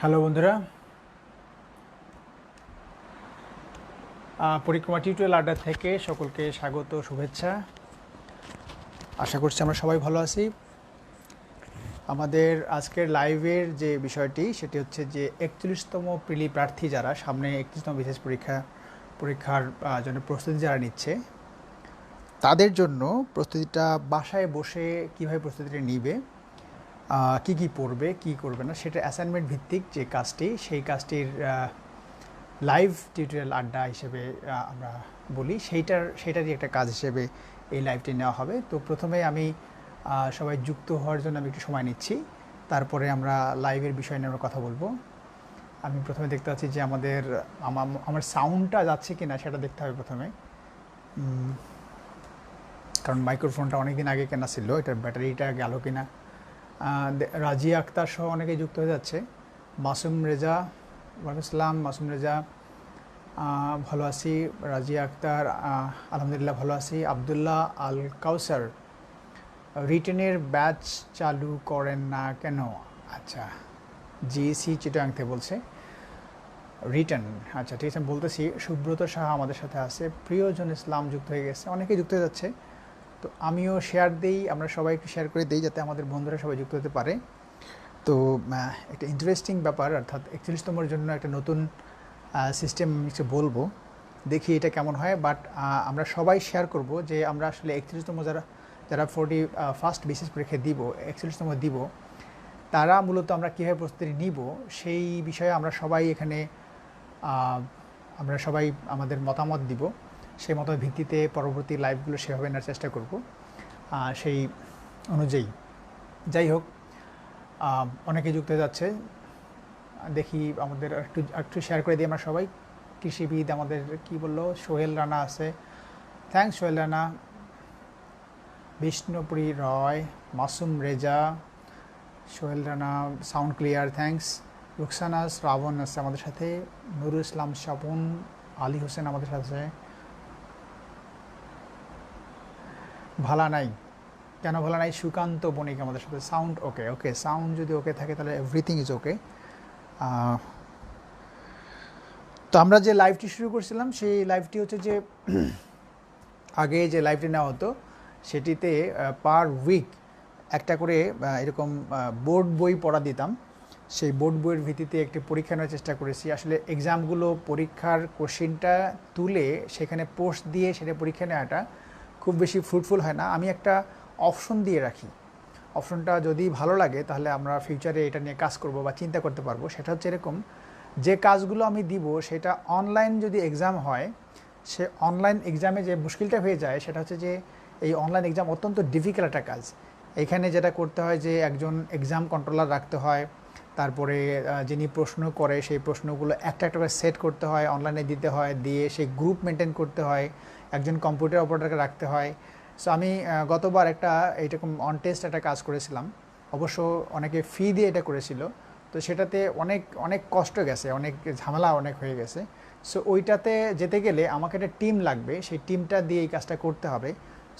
Hello বন্ধুরা, পরিক্রমা tutorial আড্ডা থেকে সকলকে স্বাগত, শুভেচ্ছা। আশা করছি আমরা সবাই ভালো আছি। আমাদের আজকের লাইভের যে বিষয়টি সেটি হচ্ছে যে 41তম প্রিলি প্রার্থী যারা সামনে 31তম বিশেষ পরীক্ষার জন্য প্রস্তুতি যারা নিচ্ছে, তাদের জন্য প্রস্তুতিটা বাসায় বসে কীভাবে প্রস্তুতিটা নিবে, কি কি পড়বে কি করবে না, সেটা অ্যাসাইনমেন্ট ভিত্তিক যে কাজটি, সেই কাজটির লাইভ টিউটোরিয়াল আড্ডা হিসেবে আমরা বলি, সেইটারই একটা কাজ হিসেবে এই লাইভটি নেওয়া হবে। তো প্রথমে আমি সবাই যুক্ত হওয়ার জন্য আমি একটু সময় নিচ্ছি, তারপরে আমরা লাইভের বিষয় নিয়ে আমরা কথা বলবো। আমি প্রথমে দেখতে পাচ্ছি যে আমার সাউন্ডটা যাচ্ছে কি না সেটা দেখতে হবে প্রথমে, কারণ মাইক্রোফোনটা অনেক দিন আগে কেনা ছিল, এটার ব্যাটারিটা গেল কি না। রাজিয়া আক্তার সহ অনেকেই যুক্ত হয়ে যাচ্ছে। মাসুম রেজা, ওয়ালাইকুম আসসালাম। মাসুম রেজা, ভালো আছি। রাজিয়া আক্তার, আলহামদুলিল্লাহ ভালো আছি। আবদুল্লাহ আল কাউসার, রিটেনের ব্যাচ চালু করেন না কেন? আচ্ছা, জিএসি চিটাগাং থেকে বলছে রিটেন। আচ্ছা ঠিক আছে, আমি বলতেছি। সুব্রত সাহা আমাদের সাথে আছে, প্রিয়জন ইসলাম যুক্ত হয়ে গেছে, অনেকেই যুক্ত হয়ে যাচ্ছে। তো আমিও শেয়ার দিই, আমরা সবাই একটু শেয়ার করে দিই যাতে আমাদের বন্ধুরা সবাই যুক্ত হতে পারে। তো একটা ইন্টারেস্টিং ব্যাপার, অর্থাৎ 41তমর জন্য একটা নতুন সিস্টেম কিছু বলবো, দেখি এটা কেমন হয়। বাট আমরা সবাই শেয়ার করব যে আমরা আসলে 31তম যারা 41st বিশেষ পরীক্ষা দিব, 41তম দিব, তারা মূলত আমরা কীভাবে প্রস্তুতি নিব সেই বিষয়ে আমরা সবাই এখানে আমাদের মতামত দিব। সেই মতো ভিত্তিতে পরবর্তী লাইভগুলো সেভাবে নেওয়ার চেষ্টা করব সেই অনুযায়ী। যাই হোক, অনেকে যুক্ত হয়ে যাচ্ছে, দেখি আমাদের একটু শেয়ার করে দিই আমরা সবাই। কৃষিবিদ আমাদের কি বললো, সোহেল রানা আছে, thanks Sohel Rana. Bishnupuri Roy, Masum Reza, Sohel Rana, sound clear, thanks. Ruksana Srabon আছে আমাদের সাথে, নুরুল ইসলাম স্বপন, আলী হোসেন আমাদের সাথে। ভালা নাই কেন? ভালা নাই সুকান্ত বণিক আমাদের সাথে। সাউন্ড ওকে, ওকে সাউন্ড যদি ওকে থাকে তাহলে এভরিথিং ইজ ওকে। তো আমরা যে লাইভটি শুরু করছিলাম সেই লাইভটি হচ্ছে যে আগে যে লাইভটি নেওয়া হতো সেটিতে পার উইক একটা করে এরকম বোর্ড বই পড়া দিতাম। সেই বোর্ড বইয়ের ভিত্তিতে একটি পরীক্ষা নেওয়ার চেষ্টা করেছি। আসলে এক্সামগুলো পরীক্ষার কোশ্চেনটা তুলে সেখানে পোস্ট দিয়ে সেটা পরীক্ষা নেওয়াটা খুব বেশি ফ্রুটফুল হয় না। আমি একটা অপশন দিয়ে রাখি, অপশনটা যদি ভালো লাগে তাহলে আমরা ফিউচারে এটা নিয়ে কাজ করব বা চিন্তা করতে পারবো। সেটা হচ্ছে এরকম, যে কাজগুলো আমি দিব সেটা অনলাইন যদি এক্সাম হয়, সে অনলাইন এক্সামে যে মুশকিলটা হয়ে যায় সেটা হচ্ছে যে এই অনলাইন এক্সাম অত্যন্ত ডিফিকাল্ট একটা কাজ। এখানে যেটা করতে হয় যে একজন এক্সাম কন্ট্রোলার রাখতে হয়, তারপরে যিনি প্রশ্ন করে সেই প্রশ্নগুলো একটা একটা করে সেট করতে হয়, অনলাইনে দিতে হয়, দিয়ে সেই গ্রুপ মেনটেন করতে হয়, একজন কম্পিউটার অপারেটরকে রাখতে হয়। সো আমি গতবার এইরকম অন টেস্ট একটা কাজ করেছিলাম, অবশ্য অনেকে ফি দিয়ে এটা করেছিল। তো সেটাতে অনেক অনেক কষ্ট গেছে, অনেক ঝামেলা অনেক হয়ে গেছে। সো ওইটাতে যেতে গেলে আমাকে একটা টিম লাগবে, সেই টিমটা দিয়ে এই কাজটা করতে হবে।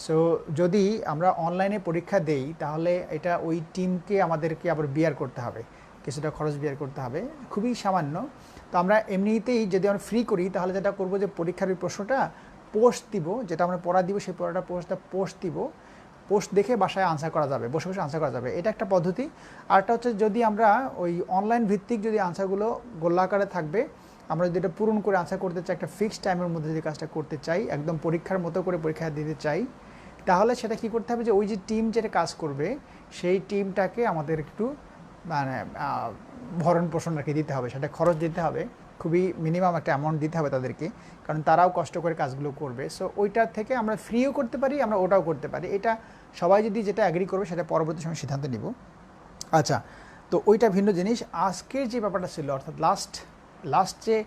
সো যদি আমরা অনলাইনে পরীক্ষা দেই তাহলে এটা ওই টিমকে আমাদেরকে আবার বিয়ার করতে হবে, কিছুটা খরচ বিয়ার করতে হবে, খুবই সামান্য। তো আমরা এমনিতেই যদি আমরা ফ্রি করি তাহলে যেটা করবো যে পরীক্ষার ওই প্রশ্নটা পোস্ট দিব, যেটা আমরা পড়া দিব সেই পড়াটা পোস্ট দিব, পোস্ট দেখে বাসায় আনসার করা যাবে, বসে বসে আনসার করা যাবে। এটা একটা পদ্ধতি। আরটা হচ্ছে যদি আমরা ওই অনলাইন ভিত্তিক যদি আনসারগুলো গোল্লাকারে থাকবে, আমরা যদি এটা পূরণ করে আনসার করতে চাই, একটা ফিক্সড টাইমের মধ্যে যদি কাজটা করতে চাই, একদম পরীক্ষার মতো করে পরীক্ষা দিতে চাই, তাহলে সেটা কী করতে হবে যে ওই যে টিম যেটা কাজ করবে সেই টিমটাকে আমাদের একটু মানে ভরণ পোষণ আর কি দিতে হবে, সেটা খরচ দিতে হবে, খুবই মিনিমাম একটা অ্যামাউন্ট দিতে হবে তাদেরকে, কারণ তারাও কষ্ট করে কাজগুলো করবে। সো ওইটার থেকে আমরা ফ্রিও করতে পারি, আমরা ওটাও করতে পারি। এটা সবাই যদি যেটা অ্যাগ্রি করবে সেটা পরবর্তী সময় সিদ্ধান্ত নিব। আচ্ছা, তো ওইটা ভিন্ন জিনিস। আজকের যে ব্যাপারটা ছিল, অর্থাৎ লাস্ট যে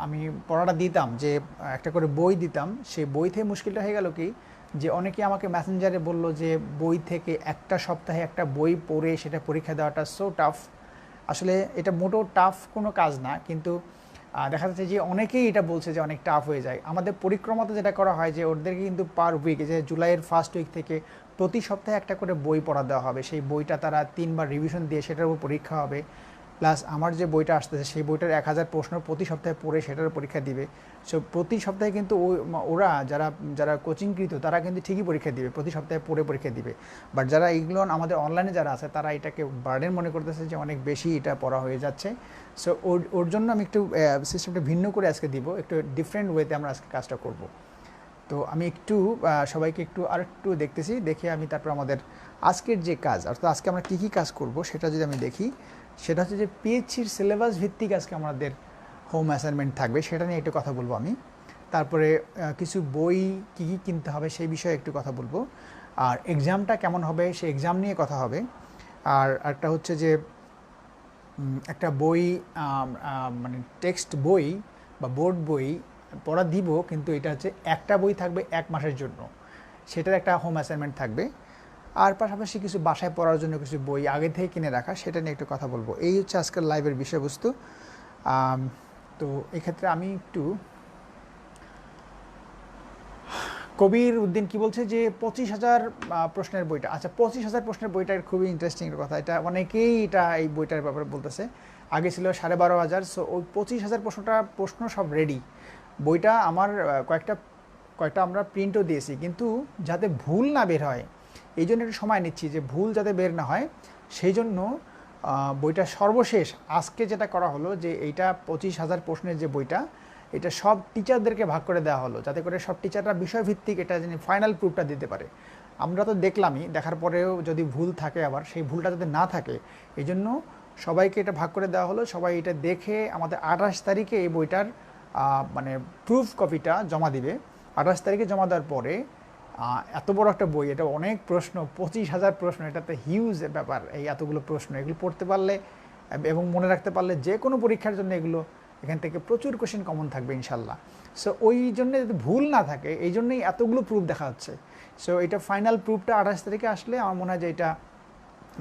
আমি পড়াটা দিতাম, যে একটা করে বই দিতাম, সেই বই থেকে মুশকিলটা হয়ে গেল কি, যে অনেকে আমাকে মেসেঞ্জারে বলল যে বই থেকে একটা সপ্তাহে একটা বই পড়ে সেটা পরীক্ষা দেওয়াটা সো টাফ। আসলে এটা মোটেও টাফ কোনো কাজ না, কিন্তু দেখা যাচ্ছে যে অনেকেই এটা বলছে যে অনেক টাফ হয়ে যায়। আমাদের পরিক্রমাতে যেটা করা হয় যে ওদেরকে কিন্তু পার উইক, যে জুলাইয়ের ফার্স্ট উইক থেকে প্রতি সপ্তাহে একটা করে বই পড়া দেওয়া হবে, সেই বইটা তারা 3বার রিভিশন দিয়ে সেটার উপর পরীক্ষা হবে। প্লাস আমার যে বইটা আসতেছে সেই বইটার 1000 প্রশ্ন প্রতি সপ্তাহে পড়ে সেটার পরীক্ষা দিবে। সো প্রতি সপ্তাহে কিন্তু ওরা যারা যারা কোচিংকৃত তারা কিন্তু ঠিকই পরীক্ষা দিবে, প্রতি সপ্তাহে পড়ে পরীক্ষা দিবে। বাট যারা এইগুলো আমাদের অনলাইনে যারা আছে তারা এটাকে বার্ডেন মনে করতেছে যে অনেক বেশি এটা পড়া হয়ে যাচ্ছে। সো ওর জন্য আমি একটু সিস্টেমটা ভিন্ন করে আজকে দিব, একটু ডিফারেন্ট ওয়েতে আমরা আজকে কাজটা করব। তো আমি একটু সবাইকে একটু আরেকটু দেখতেছি, দেখে আমি তারপর আমাদের আজকের যে কাজ, অর্থাৎ আজকে আমরা কী কী কাজ করব সেটা যদি আমি দেখি, সেটা হচ্ছে যে পিএইচসির সিলেবাস ভিত্তিক আজকে আমাদের হোম অ্যাসাইনমেন্ট থাকবে, সেটা নিয়ে একটু কথা বলবো আমি। তারপরে কিছু বই কী কী কিনতে হবে সেই বিষয়ে একটু কথা বলবো। আর এক্সামটা কেমন হবে সেই এক্সাম নিয়ে কথা হবে। আর একটা হচ্ছে যে একটা বই মানে টেক্সট বই বা বোর্ড বই পড়া দিব, কিন্তু এটা হচ্ছে একটা বই থাকবে 1 মাসের জন্য, সেটার একটা হোম অ্যাসাইনমেন্ট থাকবে। আর পাশাপাশি কিছু বাসায় পড়ার জন্য কিছু বই আগে থেকে কিনে রাখা, সেটা নিয়ে একটু কথা বলবো। এই হচ্ছে আজকের লাইভের বিষয়বস্তু। তো এক্ষেত্রে আমি একটু কবির উদ্দিন কি বলছে যে 25,000 প্রশ্নের বইটা, আচ্ছা 25,000 প্রশ্নের বইটা খুবই ইন্টারেস্টিং কথা, এটা অনেকেই এটা এই বইটার ব্যাপারে বলতেছে। আগে ছিল 12,500, সো ওই 25,000 প্রশ্ন সব রেডি। বইটা আমার কয়েকটা আমরা প্রিন্টও দিয়েছি, কিন্তু যাতে ভুল না বের হয় এই জন্য একটু সময় নিচ্ছি, যে ভুল যাতে বের না হয় সেই জন্য বইটা সর্বশেষ আজকে যেটা করা হলো যে এইটা 25,000 প্রশ্নের যে বইটা, এটা সব টিচারদেরকে ভাগ করে দেওয়া হলো, যাতে করে সব টিচাররা বিষয়ভিত্তিক এটা যিনি ফাইনাল প্রুফটা দিতে পারে। আমরা তো দেখলামই, দেখার পরেও যদি ভুল থাকে আবার সেই ভুলটা যাতে না থাকে এই জন্য সবাইকে এটা ভাগ করে দেওয়া হলো। সবাই এটা দেখে আমাদের 28 তারিখে এই বইটার মানে প্রুফ কপিটা জমা দিবে। 28 তারিখে জমা দেওয়ার পরে এত বড় একটা বই, এটা অনেক প্রশ্ন, 25,000 প্রশ্ন, এটাতে হিউজ ব্যাপার। এই এতগুলো প্রশ্ন এগুলো পড়তে পারলে এবং মনে রাখতে পারলে যে কোনো পরীক্ষার জন্য এগুলো এখান থেকে প্রচুর কোশ্চেন কমন থাকবে ইনশাল্লাহ। সো ওই জন্য যদি ভুল না থাকে এই জন্যই এতগুলো প্রুফ দেখা হচ্ছে। সো এটা ফাইনাল প্রুফটা 28 তারিখে আসলে আমার মনে হয় যে এটা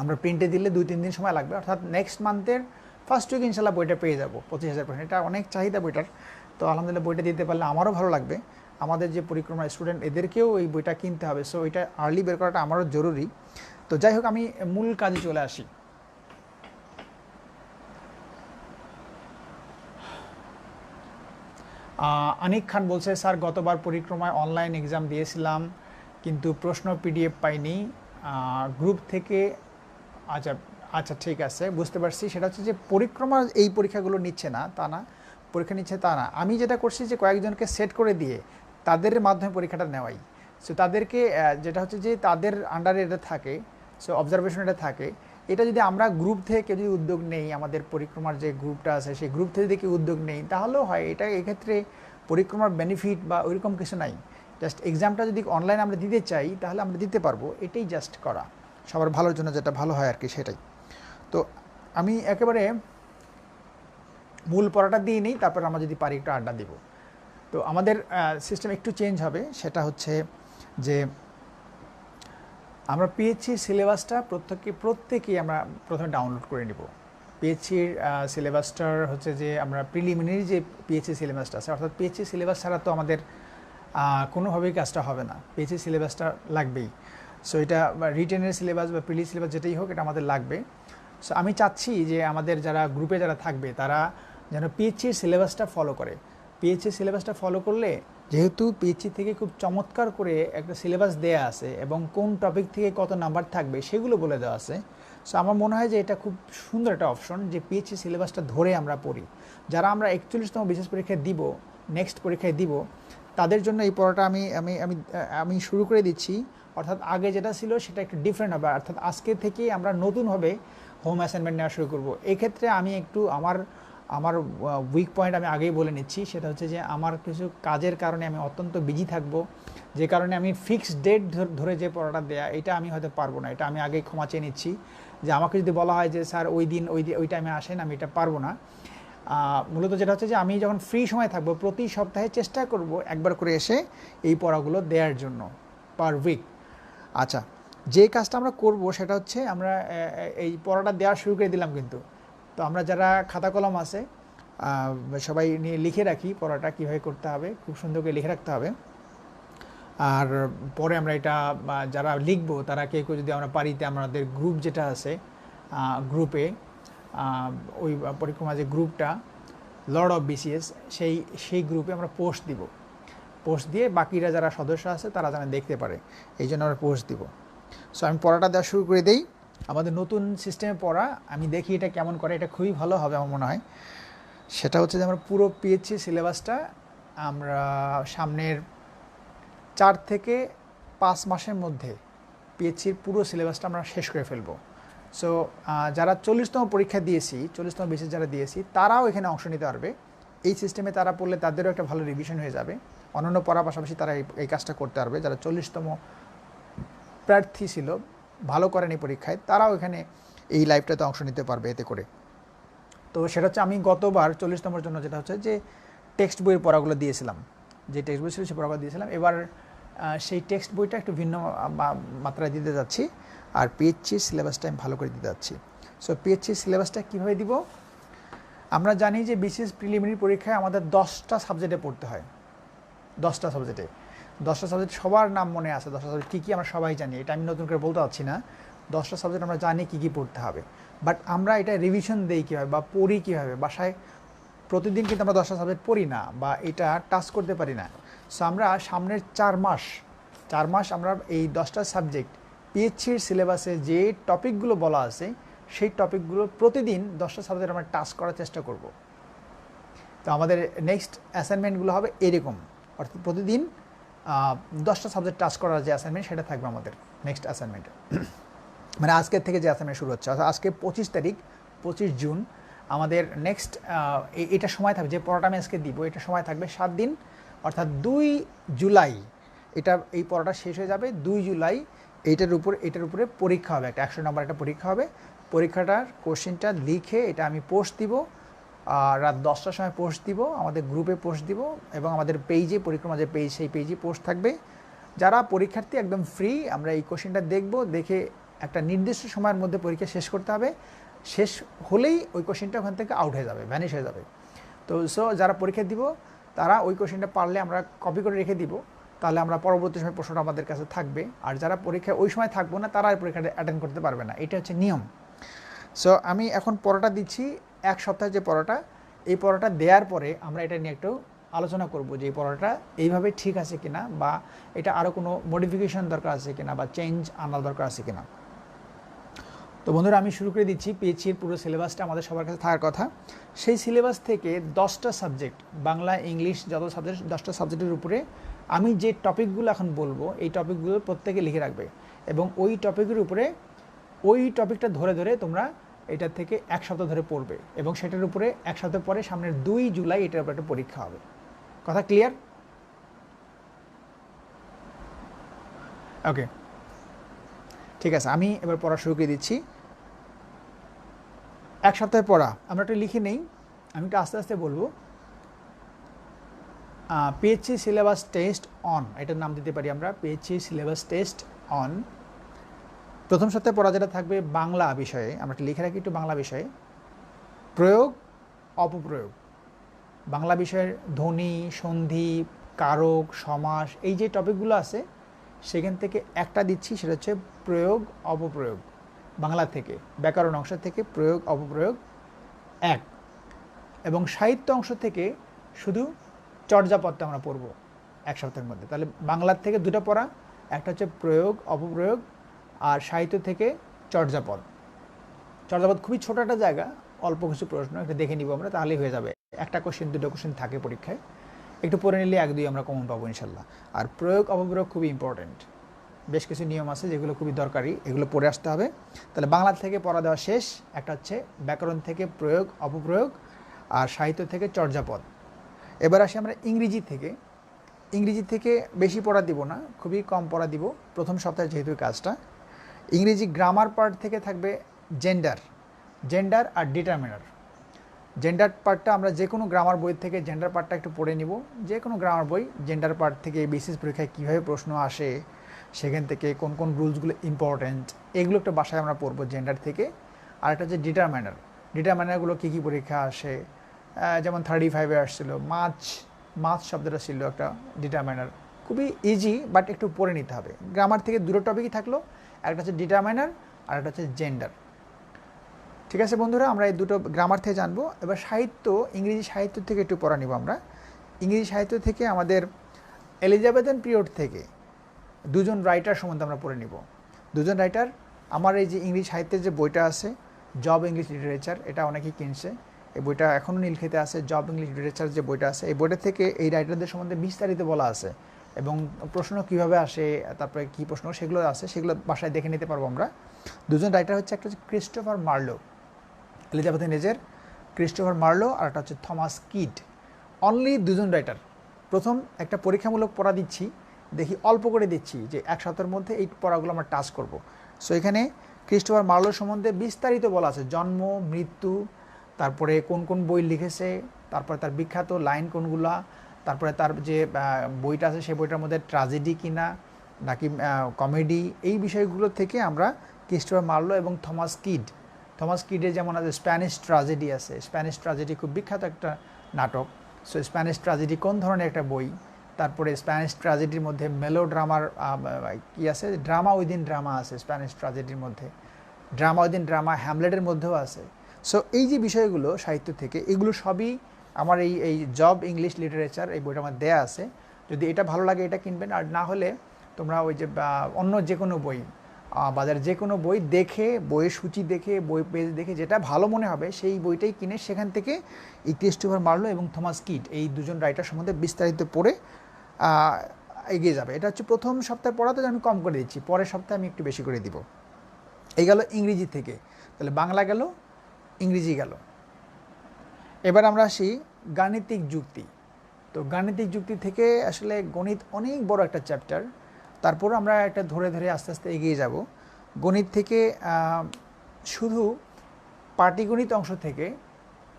আমরা প্রিন্টে দিলে 2-3 দিন সময় লাগবে, অর্থাৎ নেক্সট মান্থের ফার্স্ট উইক ইনশাল্লাহ বইটা পেয়ে যাবো 25,000 প্রশ্ন। এটা অনেক চাহিদা বইটার, তো আলহামদুলিল্লাহ বইটা দিতে পারলে আমারও ভালো লাগবে। আমাদের যে পরিক্রমা স্টুডেন্ট এদেরকেও এই বইটা কিনতে হবে, সো এটা আর্লি বের করাটা আমারও জরুরি। তো যাই হোক, আমি মূল কাজে চলে আসি। আনিক খান বলছে, স্যার গতবার পরিক্রমায় অনলাইন এক্সাম দিয়েছিলাম কিন্তু প্রশ্ন পিডিএফ পাইনি গ্রুপ থেকে। আচ্ছা আচ্ছা, ঠিক আছে, বুঝতে পারছি। সেটা হচ্ছে যে পরিক্রমার এই পরীক্ষাগুলো নিচ্ছে না তা না, পরীক্ষা নিচ্ছে তা না। আমি যেটা করছি যে কয়েকজনকে সেট করে দিয়ে তাদের মাধ্যমে পরীক্ষাটা নেওয়াই। সো তাদেরকে যেটা হচ্ছে যে তাদের আন্ডারে এটা থাকে, সো অবজারভেশন এটা থাকে। এটা যদি আমরা গ্রুপ থেকে কেউ যদি উদ্যোগ নেই, আমাদের পরিক্রমার যে গ্রুপটা আছে সেই গ্রুপ থেকে যদি কেউ উদ্যোগ নেই তাহলেও হয়। এটা এক্ষেত্রে পরিক্রমার বেনিফিট বা ওইরকম কিছু নাই। জাস্ট এক্সামটা যদি অনলাইন আমরা দিতে চাই তাহলে আমরা দিতে পারবো, এটাই জাস্ট করা সবার ভালোর জন্য, যেটা ভালো হয় আর কি সেটাই। তো আমি একেবারে মূল পড়াটা দিয়ে নিই, তারপর আমরা যদি পারি একটু আড্ডা দিব। তো আমাদের সিস্টেম একটু চেঞ্জ হবে, সেটা হচ্ছে যে আমরা পিএইচসির সিলেবাসটা প্রত্যেকেই আমরা প্রথমে ডাউনলোড করে নিব। পিএইচসির সিলেবাসটার হচ্ছে যে আমরা প্রিলিমিনারি যে পিএইচসি সিলেবাসটা আছে, অর্থাৎ পিএইচসি সিলেবাস ছাড়া তো আমাদের কোনোভাবেই কাজটা হবে না, পিএইচসি সিলেবাসটা লাগবেই। সো এটা রিটেনের সিলেবাস বা প্রিলি সিলেবাস যেটাই হোক, এটা আমাদের লাগবে। সো আমি চাচ্ছি যে আমাদের যারা গ্রুপে যারা থাকবে তারা যেন পিএইচসির সিলেবাসটা ফলো করে। পিএইচসির সিলেবাসটা ফলো করলে, যেহেতু পিএইচসি থেকে খুব চমৎকার করে একটা সিলেবাস দেয়া আছে এবং কোন টপিক থেকে কত নাম্বার থাকবে সেগুলো বলে দেওয়া আছে। সো আমার মনে হয় যে এটা খুব সুন্দর একটা অপশন যে পিএইচসি সিলেবাসটা ধরে আমরা পড়ি। যারা আমরা 41তম বিশেষ পরীক্ষায় দিব, নেক্সট পরীক্ষায় দিব, তাদের জন্য এই পড়াটা আমি আমি আমি আমি শুরু করে দিচ্ছি। অর্থাৎ আগে যেটা ছিল সেটা একটু ডিফারেন্ট হবে, অর্থাৎ আজকে থেকেই আমরা নতুনভাবে হোম অ্যাসাইনমেন্ট নেওয়া শুরু করব। এক্ষেত্রে আমি একটু আমার উইক পয়েন্ট আমি আগেই বলে নিচ্ছি, সেটা হচ্ছে যে আমার কিছু কাজের কারণে আমি অত্যন্ত বিজি থাকব, যে কারণে আমি ফিক্সড ডেট ধরে যে পড়াটা দেয়া এটা আমি হয়তো পারবো না। এটা আমি আগেই ক্ষমা চেয়ে নিচ্ছি, যে আমাকে যদি বলা হয় যে স্যার ওই টাইমে আসেন, আমি এটা পারবো না। মূলত যেটা হচ্ছে যে আমি যখন ফ্রি সময় থাকবো প্রতি সপ্তাহে চেষ্টা করব একবার করে এসে এই পড়াগুলো দেওয়ার জন্য পার উইক। আচ্ছা, যে কাজটা আমরা করব সেটা হচ্ছে আমরা এই পড়াটা দেওয়া শুরু করে দিলাম, কিন্তু তো আমরা যারা খাতা কলম আছে সবাই নিয়ে লিখে রাখি পড়াটা কীভাবে করতে হবে, খুব সুন্দর করে লিখে রাখতে হবে। আর পরে আমরা এটা যারা লিখবো তারা কেউ যদি আমরা পারিতে আমাদের গ্রুপ যেটা আছে গ্রুপে ওই পরিক্রমা যে গ্রুপটা লর্ড অফ বিসিএস সেই গ্রুপে আমরা পোস্ট দিব, পোস্ট দিয়ে বাকিরা যারা সদস্য আছে তারা যেন দেখতে পারে, এই জন্য আমরা পোস্ট দিব। সো আমি পড়াটা দেওয়া শুরু করে দেই। আমাদের নতুন সিস্টেমে পড়া, আমি দেখি এটা কেমন করে, এটা খুবই ভালো হবে আমার মনে হয়। সেটা হচ্ছে যে আমরা পুরো পিএইচসি সিলেবাসটা আমরা সামনের 4 থেকে 5 মাসের মধ্যে পিএইচসির পুরো সিলেবাসটা আমরা শেষ করে ফেলবো। সো যারা 40তম পরীক্ষা দিয়েছি, 40তম বিশেষ যারা দিয়েছি, তারাও এখানে অংশ নিতে পারবে। এই সিস্টেমে তারা পড়লে তাদেরও একটা ভালো রিভিশন হয়ে যাবে। অন্যান্য পড়ার পাশাপাশি তারা এই কাজটা করতে পারবে। যারা 40তম প্রার্থী ছিল, ভালো করেনি পরীক্ষায়, তারাও এখানে এই লাইভটাতে অংশ নিতে পারবে এতে করে। তো সেটা হচ্ছে আমি গতবার 40তমর জন্য যেটা হচ্ছে যে টেক্সট বইয়ের পড়াগুলো দিয়েছিলাম, যে টেক্সট বই ছিল সেই পড়াগুলো দিয়েছিলাম। এবার সেই টেক্সট বইটা একটু ভিন্ন মাত্রায় দিতে যাচ্ছি, আর পিএইচসির সিলেবাসটা আমি ভালো করে দিতে যাচ্ছি। সো পিএইচসির সিলেবাসটা কীভাবে দিব? আমরা জানি যে বিসিএস প্রিলিমিনারি পরীক্ষায় আমাদের 10টা সাবজেক্টে পড়তে হয়। 10টা সাবজেক্টে সবার নাম মনে আছে। 10টা সাবজেক্ট কী কী আমরা সবাই জানি, এটা আমি নতুন করে বলতে পারছি না। 10টা সাবজেক্ট আমরা জানি কী কী পড়তে হবে, বাট আমরা এটা রিভিশন দেই কীভাবে বা পড়ি কীভাবে? বাসায় প্রতিদিন কিন্তু আমরা 10টা সাবজেক্ট পড়ি না বা এটা টাচ করতে পারি না। সো আমরা সামনের 4 মাস আমরা এই 10টা সাবজেক্ট পিএইচসির সিলেবাসে যে টপিকগুলো বলা আছে সেই টপিকগুলো প্রতিদিন 10টা সাবজেক্ট আমরা টাচ করার চেষ্টা করব। তো আমাদের নেক্সট অ্যাসাইনমেন্টগুলো হবে এরকম, অর্থাৎ প্রতিদিন 10টা সাবজেক্ট টাচ করার যে অ্যাসাইনমেন্ট সেটা থাকবে আমাদের নেক্সট অ্যাসাইনমেন্ট। মানে আজকের থেকে যে অ্যাসাইনমেন্ট শুরু হচ্ছে, অর্থাৎ আজকে 25 তারিখ, 25 জুন আমাদের নেক্সট এটা সময় থাকবে, যে পড়াটা আমি আজকে দিব এটা সময় থাকবে 7 দিন, অর্থাৎ 2 জুলাই এই পড়াটা শেষ হয়ে যাবে। 2 জুলাই এটার উপরে পরীক্ষা হবে, একটা 100 নম্বর একটা পরীক্ষা হবে। পরীক্ষাটার কোশ্চেনটা লিখে এটা আমি পোস্ট দিব, রাত 10টার সময় পোস্ট দিব, আমাদের গ্রুপে পোস্ট দিব, এবং আমাদের পেজে, পরিক্রমা যে পেজ সেই পেজে পোস্ট থাকবে। যারা পরীক্ষার্থী একদম ফ্রি, আমরা এই কোশ্চেনটা দেখব, দেখে একটা নির্দিষ্ট সময়ের মধ্যে পরীক্ষা শেষ করতে হবে। শেষ হলেই ওই কোশ্চেনটা ওখান থেকে আউট হয়ে যাবে, ভ্যানিশ হয়ে যাবে। তো যারা পরীক্ষা দিব তারা ওই কোশ্চেনটা পারলে আমরা কপি করে রেখে দিব, তাহলে আমরা পরবর্তী সময় প্রশ্নটা আমাদের কাছে থাকবে। আর যারা পরীক্ষায় ওই সময় থাকবো না তারা পরীক্ষাটা অ্যাটেন্ড করতে পারবে না, এটা হচ্ছে নিয়ম। সো আমি এখন পড়াটা দিচ্ছি, 1 সপ্তাহের যে পড়াটা, এই পড়াটা দেওয়ার পরে আমরা এটা নিয়ে একটু আলোচনা করব যে এই পড়াটা এইভাবে ঠিক আছে কিনা, বা এটা আরও কোনো মডিফিকেশন দরকার আছে কিনা, বা চেঞ্জ আনার দরকার আছে কিনা। তো বন্ধুরা, আমি শুরু করে দিচ্ছি। পিএইচসির পুরো সিলেবাসটা আমাদের সবার কাছে থাকার কথা। সেই সিলেবাস থেকে 10টা সাবজেক্ট, বাংলা, ইংলিশ, যত সাবজেক্ট, 10টা সাবজেক্টের উপরে আমি যে টপিকগুলো এখন বলবো এই টপিকগুলো প্রত্যেকে লিখে রাখবে, এবং ওই টপিকের উপরে ওই টপিকটা ধরে ধরে তোমরা এটার থেকে 1 সপ্তাহ ধরে পড়বে, এবং সেটার উপরে 1 সপ্তাহ পরে সামনের 2 জুলাই এটার উপরে একটা পরীক্ষা হবে। কথা ক্লিয়ার? ওকে, ঠিক আছে। আমি এবার পড়া শুরু করে দিচ্ছি। 1 সপ্তাহে পড়া আমরা একটু লিখে নেই, আমি একটু আস্তে আস্তে বলবো। পিএইচসি সিলেবাস টেস্ট অন, এটার নাম দিতে পারি আমরা, পিএইচসি সিলেবাস টেস্ট অন। প্রথম সপ্তাহে পড়া যেটা থাকবে বাংলা বিষয়ে, আমরা একটু লিখে রাখি একটু বাংলা বিষয়ে, প্রয়োগ, অপপ্রয়োগ। বাংলা বিষয়ের ধ্বনি, সন্ধি, কারক, সমাস, এই যে টপিকগুলো আছে সেখান থেকে একটা দিচ্ছি, সেটা হচ্ছে প্রয়োগ, অপপ্রয়োগ। বাংলা থেকে, ব্যাকরণ অংশ থেকে প্রয়োগ, অপপ্রয়োগ 1, এবং সাহিত্য অংশ থেকে শুধু চর্যাপদটা আমরা পড়ব 1 সপ্তাহের মধ্যে। তাহলে বাংলার থেকে 2টা পড়া, একটা হচ্ছে প্রয়োগ, অপপ্রয়োগ, আর সাহিত্য থেকে চর্যাপদ। চর্যাপদ খুবই ছোট একটা জায়গা, অল্প কিছু প্রশ্ন, একটা দেখে নিব আমরা, তাহলেই হয়ে যাবে। একটা কোশ্চেন, 2টা কোশ্চেন থাকে পরীক্ষায়, একটু পড়ে নিলে 1-2 আমরা কমন পাবো ইনশাল্লাহ। আর প্রয়োগ, অপপ্রয়োগ খুবই ইম্পর্টেন্ট, বেশ কিছু নিয়ম আছে যেগুলো খুবই দরকারি, এগুলো পড়ে আসতে হবে। তাহলে বাংলা থেকে পড়া দেওয়া শেষ। একটা হচ্ছে ব্যাকরণ থেকে প্রয়োগ, অপপ্রয়োগ, আর সাহিত্য থেকে চর্যাপদ। এবার আসি আমরা ইংরেজি থেকে। ইংরেজি থেকে বেশি পড়া দিব না, খুবই কম পড়া দিব প্রথম সপ্তাহে যেহেতু কাজটা। ইংরেজি গ্রামার পার্ট থেকে থাকবে জেন্ডার আর ডিটারমিনার। জেন্ডার পার্টটা আমরা যে কোনো গ্রামার বই থেকে জেন্ডার পার্টটা একটু পড়ে নিব, যে কোনো গ্রামার বই। জেন্ডার পার্ট থেকে বিসিএস পরীক্ষায় কীভাবে প্রশ্ন আসে, সেখান থেকে কোন কোন রুলসগুলো ইম্পর্ট্যান্ট, এগুলো একটা বাসায় আমরা পড়বো জেন্ডার থেকে। আর একটা হচ্ছে ডিটারমাইনারগুলো কী কী পরীক্ষা আসে, যেমন 35-এ আসছিল মাছ শব্দটা ছিল একটা ডিটারমাইনার, খুবই ইজি, বাট একটু পড়ে নিতে হবে। গ্রামার থেকে 2টো টপিকই থাকলো, একটা হচ্ছে ডিটারমাইনার আর একটা হচ্ছে জেন্ডার। ঠিক আছে বন্ধুরা, আমরা এই দুটো গ্রামার থেকে জানবো। এবার সাহিত্য, ইংরেজি সাহিত্য থেকে একটু পড়া নিব আমরা। ইংরেজি সাহিত্য থেকে আমাদের এলিজাবেথান পিরিয়ড থেকে দুজন রাইটার সম্বন্ধে আমরা পড়ে নিব। দুজন রাইটার, আমার এই যে ইংরেজি সাহিত্যের যে বইটা আছে জব ইংলিশ লিটারেচার, এটা অনেকেই কিনছে, এই বইটা এখনও নীলক্ষেতে আছে। জব ইংলিশ লিটারেচার যে বইটা আছে, এই বইটা থেকে এই রাইটারদের সম্বন্ধে বিস্তারিত বলা আছে এবং প্রশ্ন কিভাবে আসে, তারপরে কী প্রশ্ন সেগুলো আছে, সেগুলো বাসায় দেখে নিতে পারবো আমরা। দুজন রাইটার হচ্ছে, একটা হচ্ছে ক্রিস্টোফার মার্লো, এলিজাবেথান এজের ক্রিস্টোফার মার্লো, আর একটা হচ্ছে থমাস কিড। অনলি দুজন রাইটার। প্রথম একটা পরীক্ষামূলক পড়া দিচ্ছি, দেখি অল্প করে দিচ্ছি যে এক সপ্তাহের মধ্যে এই পড়াগুলো আমরা টাচ করব। সো এখানে ক্রিস্টোফার মার্লো সম্বন্ধে বিস্তারিত বলা আছে, জন্ম, মৃত্যু, তারপরে কোন কোন বই লিখেছে, তারপরে তার বিখ্যাত লাইন কোনগুলা, তারপরে তার যে বইটা আছে সেই বইটার মধ্যে ট্র্যাজেডি কিনা নাকি কমেডি, এই বিষয়গুলো থেকে আমরা ক্রিস্টোফার মার্লো এবং থমাস কিডের যেমন আছে স্প্যানিশ ট্র্যাজেডি আছে, স্প্যানিশ ট্র্যাজেডি খুব বিখ্যাত একটা নাটক। সো স্প্যানিশ ট্র্যাজেডি কোন ধরনের একটা বই, তারপরে স্প্যানিশ ট্র্যাজেডির মধ্যে মেলো ড্রামার কী আছে, ড্রামা উইদিন ড্রামা আছে স্প্যানিশ ট্র্যাজেডির মধ্যে, ড্রামা উইদিন ড্রামা হ্যামলেটের মধ্যেও আছে। সো এই যে বিষয়গুলো সাহিত্য থেকে, এগুলো সবই আমার এই জব ইংলিশ লিটারেচার এই বইটা আমার দেয়া আছে। যদি এটা ভালো লাগে এটা কিনবেন, আর না হলে তোমরা ওই যে অন্য যে কোনো বই, বাজারে যে কোনো বই দেখে, বইয়ের সূচি দেখে, বই পেজ দেখে যেটা ভালো মনে হবে সেই বইটাই কিনে সেখান থেকে এই ক্রিস্টোফার মার্লো এবং থমাস কিড এই দুজন রাইটার সম্বন্ধে বিস্তারিত পড়ে এগিয়ে যাবে। এটা হচ্ছে প্রথম সপ্তাহে পড়াতে আমি কম করে দিচ্ছি, পরের সপ্তাহে আমি একটু বেশি করে দিব। এই গেল ইংরেজি থেকে, তাহলে বাংলা গেল, ইংরেজি গেল। এবার আমরা আসি গাণিতিক যুক্তি। তো গাণিতিক যুক্তি থেকে আসলে গণিত অনেক বড় একটা চ্যাপ্টার, তারপর আমরা একটা ধরে ধরে আস্তে আস্তে এগিয়ে যাব। গণিত থেকে শুধু পাটিগণিত অংশ থেকে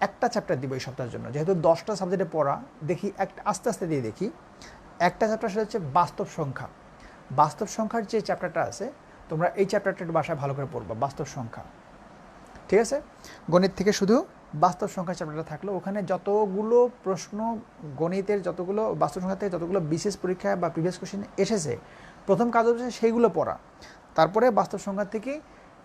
একটা চ্যাপ্টার দিব এই সপ্তাহের জন্য, যেহেতু 10টা সাবজেক্টে পড়া, দেখি আস্তে আস্তে দিয়ে দেখি। একটা চ্যাপ্টার সেটা হচ্ছে বাস্তব সংখ্যা। বাস্তব সংখ্যার যে চ্যাপ্টারটা আছে, তোমরা এই চ্যাপ্টারটা একটু বাসায় ভালো করে পড়বা, বাস্তব সংখ্যা। ঠিক আছে, গণিত থেকে শুধু বাস্তব সংখ্যা চ্যাপ্টারটা থাকলো, ওখানে যতগুলো প্রশ্ন গণিতের, যতগুলো বাস্তব সংখ্যা থেকে যতগুলো বিশেষ পরীক্ষা বা প্রিভিয়াস কোশ্চেন এসেছে, প্রথম কাজ হচ্ছে সেইগুলো পড়া। তারপরে বাস্তব সংখ্যা থেকে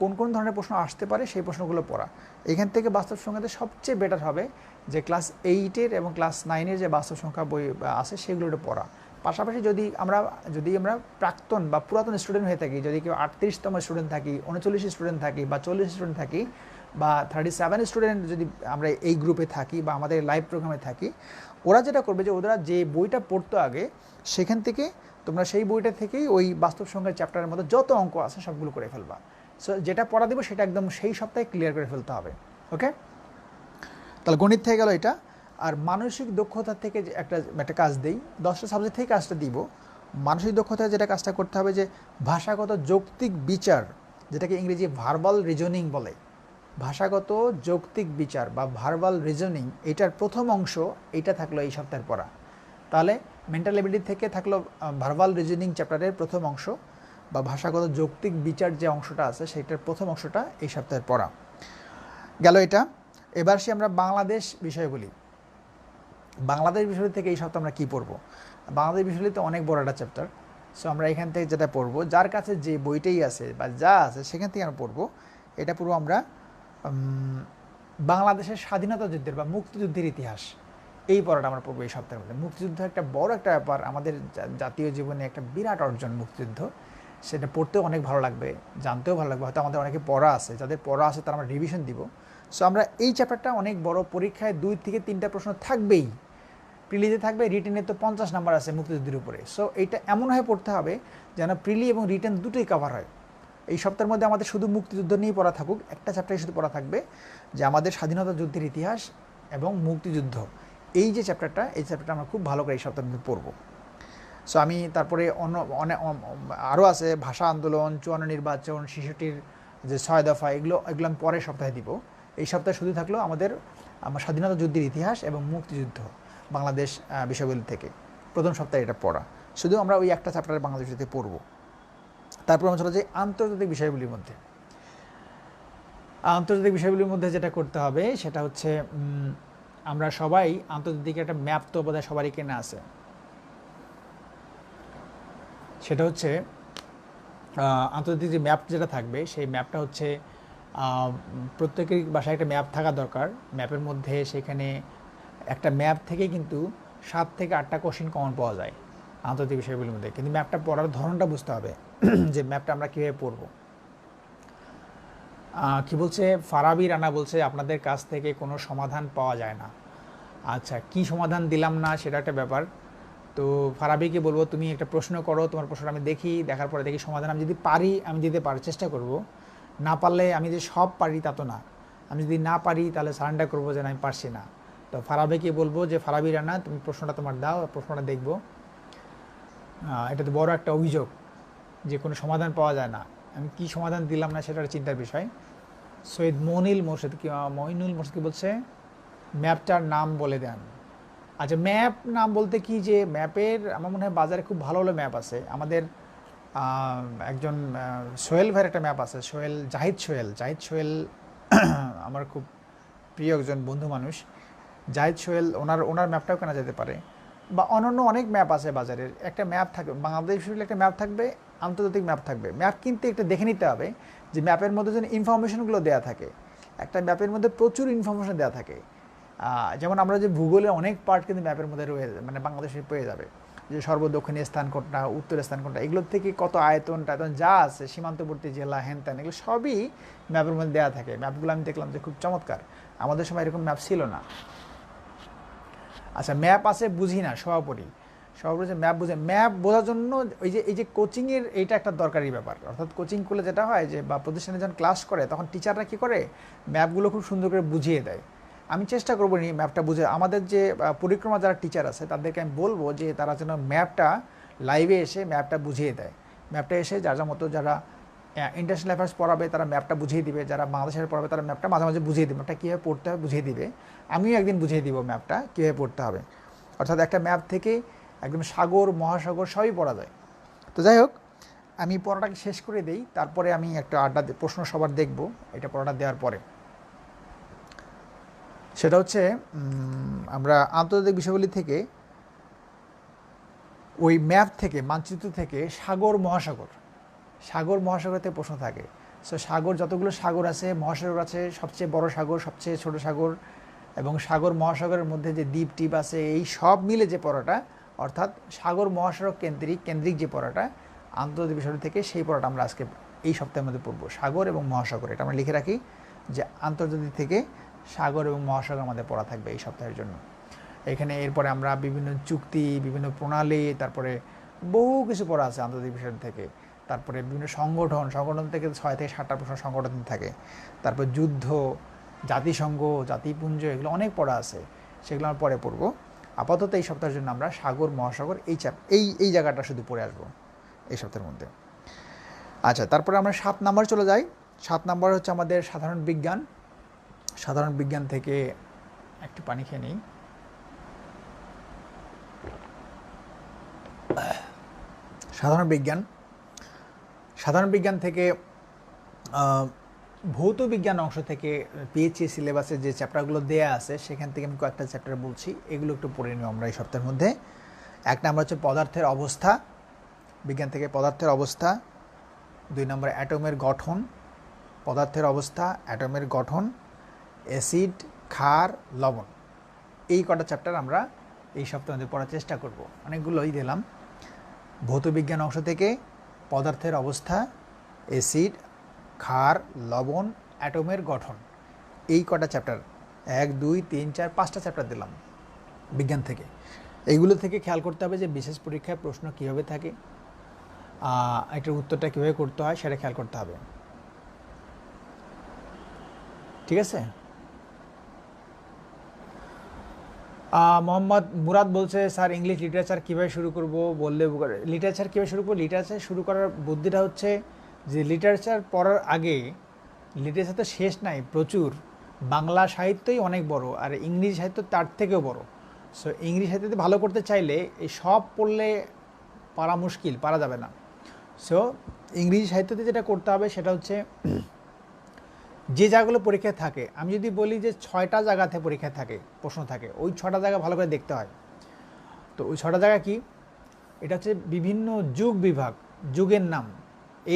কোন কোন ধরনের প্রশ্ন আসতে পারে সেই প্রশ্নগুলো পড়া। এখান থেকে বাস্তব সংখ্যাতে সবচেয়ে বেটার হবে যে ক্লাস 8-এর এবং ক্লাস 9-এর যে বাস্তব সংখ্যা বই আছে সেগুলো পড়া। পাশাপাশি যদি আমরা প্রাক্তন বা পুরাতন স্টুডেন্ট হয়ে থাকি, যদি কেউ 38তম স্টুডেন্ট থাকি, 39 স্টুডেন্ট থাকি বা 40 স্টুডেন্ট থাকি বা 37 স্টুডেন্ট যদি আমরা এই গ্রুপে থাকি বা আমাদের লাইভ প্রোগ্রামে থাকি, ওরা যেটা করবে যে ওরা যে বইটা পড়তো আগে, সেখান থেকে তোমরা সেই বইটা থেকেই ওই বাস্তব সংখ্যার চ্যাপ্টারের মধ্যে যত অঙ্ক আছে সবগুলো করে ফেলবা। সো যেটা পড়া দেবো সেটা একদম সেই সপ্তাহে ক্লিয়ার করে ফেলতে হবে। ওকে, তাহলে গণিত থেকে গেল এটা। আর মানসিক দক্ষতা থেকে একটা কাজ দিই, 10টা সাবজেক্ট থেকে কাজটা দিব। মানসিক দক্ষতায় যেটা কাজটা করতে হবে যে ভাষাগত যৌক্তিক বিচার, যেটাকে ইংরেজি ভার্বাল রিজনিং বলে, ভাষাগত যৌক্তিক বিচার বা ভার্বাল রিজনিং, এটার প্রথম অংশ এটা থাকলো এই সপ্তাহের পড়া। তাহলে মেন্টাল এবিলিটি থেকে থাকলো ভার্বাল রিজনিং চ্যাপ্টারের প্রথম অংশ বা ভাষাগত যৌক্তিক বিচার যে অংশটা আছে সেটার প্রথম অংশটা এই সপ্তাহের পড়া গেল এটা। এবার সে আমরা বাংলাদেশ বিষয় বলি। বাংলাদেশ বিষয় থেকে এই সপ্তাহে আমরা কী পড়বো? বাংলাদেশ বিষয় তো অনেক বড় একটা চ্যাপ্টার। সো আমরা এখান থেকে যেটা পড়বো, যার কাছে যে বইটাই আছে বা যা আছে সেখান থেকে আমরা পড়বো। এটা পড়বো আমরা বাংলাদেশের স্বাধীনতা যুদ্ধের বা মুক্তিযুদ্ধের ইতিহাস, এই পড়াটা আমরা পড়বো এই সপ্তাহের মধ্যে। মুক্তিযুদ্ধ একটা বড় একটা ব্যাপার, আমাদের জাতীয় জীবনে একটা বিরাট অর্জন মুক্তিযুদ্ধ। সেটা পড়তেও অনেক ভালো লাগবে, জানতেও ভালো লাগবে। হয়তো আমাদের অনেকে পড়া আছে, যাদের পড়া আছে তারা আমরা রিভিশন দিব। সো আমরা এই চ্যাপ্টারটা অনেক বড়, পরীক্ষায় 2 থেকে 3টা প্রশ্ন থাকবেই, প্রিলিতে থাকবে, রিটেনে তো 50 নাম্বার আছে মুক্তিযুদ্ধের উপরে। সো এইটা এমনভাবে পড়তে হবে যেন প্রিলি এবং রিটেন দুটোই কভার হয়। এই সপ্তাহের মধ্যে আমাদের শুধু মুক্তিযুদ্ধ নিয়েই পড়া থাকুক, একটা চ্যাপ্টারে শুধু পড়া থাকবে যে আমাদের স্বাধীনতা যুদ্ধের ইতিহাস এবং মুক্তিযুদ্ধ, এই যে চ্যাপ্টারটা, এই চ্যাপ্টারটা আমরা খুব ভালো করে এই সপ্তাহের মধ্যে পড়বো। সো আমি তারপরে আরও আছে ভাষা আন্দোলন, 54 নির্বাচন, 66-র যে 6 দফা, এগুলো আমি পরের সপ্তাহে দিব। এই সপ্তাহে শুধু থাকলো আমাদের স্বাধীনতা যুদ্ধের ইতিহাস এবং মুক্তিযুদ্ধ বাংলাদেশ বিষয়গুলি থেকে প্রথম সপ্তাহে এটা পড়া। শুধু আমরা ওই একটা চ্যাপ্টারে বাংলাদেশিতে পড়বো। তারপর আমরা চলে যাই আন্তর্জাতিক বিষয়গুলির মধ্যে। আন্তর্জাতিক বিষয়গুলির মধ্যে যেটা করতে হবে সেটা হচ্ছে আমরা সবাই আন্তর্জাতিক একটা ম্যাপ তো বোধহয় সবারই কেনা আছে। সেটা হচ্ছে আন্তর্জাতিক যে ম্যাপ যেটা থাকবে সেই ম্যাপটা হচ্ছে প্রত্যেকের বাসায় একটা ম্যাপ থাকা দরকার। ম্যাপের মধ্যে সেখানে একটা ম্যাপ থেকে কিন্তু 7 থেকে 8টা কোশ্চেন কমন পাওয়া যায় আন্তর্জাতিক বিষয়গুলোর মধ্যে, কিন্তু ম্যাপটা পড়ার ধরনটা বুঝতে হবে যে ম্যাপটা আমরা কীভাবে পড়ব। কি বলছে ফারাবি রানা বলছে আপনাদের কাছ থেকে কোনো সমাধান পাওয়া যায় না। আচ্ছা, কি সমাধান দিলাম না সেটা একটা ব্যাপার। তো ফারাবিকে বলবো তুমি একটা প্রশ্ন করো, তোমার প্রশ্নটা আমি দেখি, দেখার পরে দেখি সমাধান আমি যদি পারি আমি দিতে পারার চেষ্টা করব, না পারলে আমি যে সব পারি তা তো না, আমি যদি না পারি তাহলে সারেন্ডার করবো যে আমি পারছি না। তো ফারাবিকে বলবো যে ফারাবি রানা তুমি প্রশ্নটা তোমার দাও, প্রশ্নটা দেখবো। এটা তো বড় একটা অভিযোগ যে কোনো সমাধান পাওয়া যায় না, আমি কি সমাধান দিলাম না সেটা চিন্তার বিষয়। সৈয়দ মইনুল মোর্শেদ কি বলছে ম্যাপটার নাম বলে দেন। আচ্ছা, ম্যাপ নাম বলতে কি যে ম্যাপের আমার মনে হয় বাজারে খুব ভালো ভালো ম্যাপ আছে। আমাদের একজন সোহেল ভাইয়ের একটা ম্যাপ আছে, জাহিদ সোহেল আমার খুব প্রিয় একজন বন্ধু মানুষ। জাহিদ সোহেল ওনার ম্যাপটাও কেনা যেতে পারে, বা অন্যান্য অনেক ম্যাপ আছে বাজারের। একটা ম্যাপ থাকবে বাংলাদেশ, একটা ম্যাপ থাকবে, আন্তর্জাতিক ম্যাপ থাকবে। ম্যাপ কিনতে একটা দেখে নিতে হবে যে ম্যাপের মধ্যে যেন ইনফরমেশনগুলো দেওয়া থাকে। একটা ম্যাপের মধ্যে প্রচুর ইনফরমেশন দেওয়া থাকে। যেমন আমরা যে ভূগোলের অনেক পার্ট কিন্তু ম্যাপের মধ্যে রয়ে মানে বাংলাদেশে পেয়ে যাবে, যে সর্বদক্ষিণের স্থান কোনটা, উত্তরের স্থান কোনটা, এগুলোর থেকে কত আয়তন যা আছে, সীমান্তবর্তী জেলা হ্যান ত্যান, এগুলো সবই ম্যাপের মধ্যে দেওয়া থাকে। ম্যাপগুলো আমি দেখলাম যে খুব চমৎকার, আমাদের সময় এরকম ম্যাপ ছিল না। আচ্ছা, ম্যাপ আছে বুঝি না সভাপতি যে ম্যাপ বোঝার জন্য এই যে কোচিংয়ের এইটা একটা দরকারি ব্যাপার। অর্থাৎ কোচিং করলে যেটা হয় যে বা প্রতিষ্ঠানে যখন ক্লাস করে তখন টিচাররা কী করে ম্যাপগুলো খুব সুন্দর করে বুঝিয়ে দেয়। আমি চেষ্টা করবো নি ম্যাপটা বুঝে, আমাদের যে পরিক্রমা যারা টিচার আছে তাদেরকে আমি বলবো যে তারা যেন ম্যাপটা লাইভে এসে ম্যাপটা বুঝিয়ে দেয়। ম্যাপটা এসে যার মতো যারা ইন্টারন্যাশনাল অ্যাফেয়ার্স পড়াবে তারা ম্যাপটা বুঝিয়ে দিবে, যারা বাংলাদেশের পড়াবে তারা ম্যাপটা মাঝে মাঝে বুঝিয়ে দিবে, ম্যাপটা কীভাবে পড়তে হবে বুঝিয়ে দিবে। আমিও একদিন বুঝিয়ে দিব ম্যাপটা কীভাবে পড়তে হবে। অর্থাৎ একটা ম্যাপ থেকে একদম সাগর মহাসাগর সবই পড়া যায়। তো যাই হোক, আমি পড়াটাকে শেষ করে দেই, তারপরে আমি একটা প্রশ্ন সবার দেখব এটা পড়াটা দেওয়ার পরে। সেটা হচ্ছে আমরা আন্তর্জাতিক বিষয়গুলি থেকে ওই ম্যাপ থেকে মানচিত্র থেকে সাগর মহাসাগরতে প্রশ্ন থাকে। সো সাগর যতগুলো সাগর আছে, মহাসাগর আছে, সবচেয়ে বড় সাগর, সবচেয়ে ছোট সাগর, এবং সাগর মহাসাগরের মধ্যে যে দ্বীপ টিপ আছে, এই সব মিলে যে পড়াটা, অর্থাৎ সাগর মহাসাগর কেন্দ্রিক যে পড়াটা আন্তর্জাতিক বিষয় থেকে, সেই পড়াটা আমরা আজকে এই সপ্তাহের মধ্যে পড়বো। সাগর এবং মহাসাগর, এটা আমরা লিখে রাখি যে আন্তর্জাতিক থেকে সাগর এবং মহাসাগর আমাদের পড়া থাকবে এই সপ্তাহের জন্য। এখানে এরপরে আমরা বিভিন্ন চুক্তি, বিভিন্ন প্রণালী, তারপরে বহু কিছু পড়া আছে আন্তর্জাতিক বিষয় থেকে। তারপরে বিভিন্ন সংগঠন থেকে 6 থেকে 7টা প্রশ্ন সংগঠন থাকে। তারপর যুদ্ধ, জাতিসংঘ, জাতিপুঞ্জ, এগুলো অনেক পড়া আছে, সেগুলো আমরা পরে পড়বো। আপাতত এই সপ্তাহের জন্য আমরা সাগর মহাসাগর এই জায়গাটা শুধু পড়ে আসবো এই সপ্তাহের মধ্যে। আচ্ছা, তারপরে আমরা 7 নাম্বার চলে যাই। 7 নাম্বার হচ্ছে আমাদের সাধারণ বিজ্ঞান থেকে একটু পানি খেয়ে নিই। সাধারণ বিজ্ঞান থেকে ভৌত বিজ্ঞান অংশ থেকে পিএইচডি সিলেবাসে যে চ্যাপ্টারগুলো দেয়া আছে সেখান থেকে আমি কয়েকটা চ্যাপ্টার বলছি, এগুলো একটু পড়ে নিই আমরা এই সপ্তাহের মধ্যে। এক নাম্বার হচ্ছে পদার্থের অবস্থা, বিজ্ঞান থেকে পদার্থের অবস্থা। 2 নম্বর অ্যাটমের গঠন, পদার্থের অবস্থা, অ্যাটমের গঠন, অ্যাসিড, ক্ষার, লবণ, এই কটা চ্যাপ্টার আমরা এই সপ্তাহের মধ্যে পড়ার চেষ্টা করব। অনেকগুলোই দিলাম। ভৌতবিজ্ঞান অংশ থেকে পদার্থের অবস্থা, অ্যাসিড, ক্ষার, লবণ, অ্যাটমের গঠন, এই কটা চ্যাপ্টার 1, 2, 3, 4, 5টা চ্যাপ্টার দিলাম বিজ্ঞান থেকে। এইগুলো থেকে খেয়াল করতে হবে যে বিশেষ পরীক্ষায় প্রশ্ন কীভাবে থাকে, এটার উত্তরটা কীভাবে করতে হয় সেটা খেয়াল করতে হবে। ঠিক আছে। মোহাম্মদ মুরাদ বলছে স্যার ইংলিশ লিটারেচার কীভাবে শুরু করব, বললে লিটারেচার কীভাবে শুরু করবো। লিটারেচার শুরু করার বুদ্ধিটা হচ্ছে যে লিটারেচার পড়ার আগে, লিটারেচার তো শেষ নাই, প্রচুর। বাংলা সাহিত্যই অনেক বড়, আর ইংরেজি সাহিত্য তার থেকেও বড়। সো ইংরেজি সাহিত্যতে ভালো করতে চাইলে এই সব পড়লে পারা যাবে না। সো ইংরেজি সাহিত্যতে যেটা করতে হবে সেটা হচ্ছে যে জায়গাগুলো পরীক্ষায় থাকে, আমি যদি বলি যে 6টা জায়গাতে পরীক্ষায় থাকে, প্রশ্ন থাকে, ওই 6টা জায়গা ভালো করে দেখতে হয়। তো ওই 6টা জায়গা কি, এটা হচ্ছে বিভিন্ন যুগের নাম,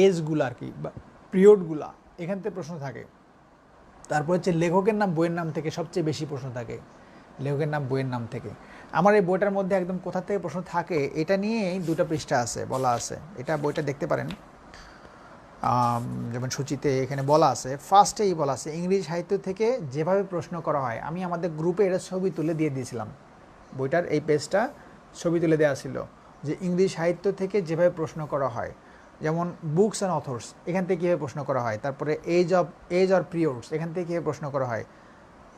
এজগুলো আর কি, বা পিরিয়ডগুলা, এখান থেকে প্রশ্ন থাকে। তারপর হচ্ছে লেখকের নাম বইয়ের নাম থেকে সবচেয়ে বেশি প্রশ্ন থাকে, লেখকের নাম বইয়ের নাম থেকে। আমার এই বইটার মধ্যে একদম কোথা থেকে প্রশ্ন থাকে এটা নিয়েই 2টা পৃষ্ঠা আছে, বলা আছে, এটা বইটা দেখতে পারেন। যেমন সূচিতে এখানে বলা আছে, ফার্স্টেই বলা আছে ইংরেজি সাহিত্য থেকে যেভাবে প্রশ্ন করা হয়। আমি আমাদের গ্রুপে এটা ছবি তুলে দিয়ে দিয়েছিলাম, বইটার এই পেজটা ছবি তুলে দেওয়া ছিল, যে ইংরেজি সাহিত্য থেকে যেভাবে প্রশ্ন করা হয়, যেমন বুকস অ্যান্ড অথর্স এখান থেকে কীভাবে প্রশ্ন করা হয়, তারপরে এজ অর পিরিয়ডস এখান থেকে কীভাবে প্রশ্ন করা হয়,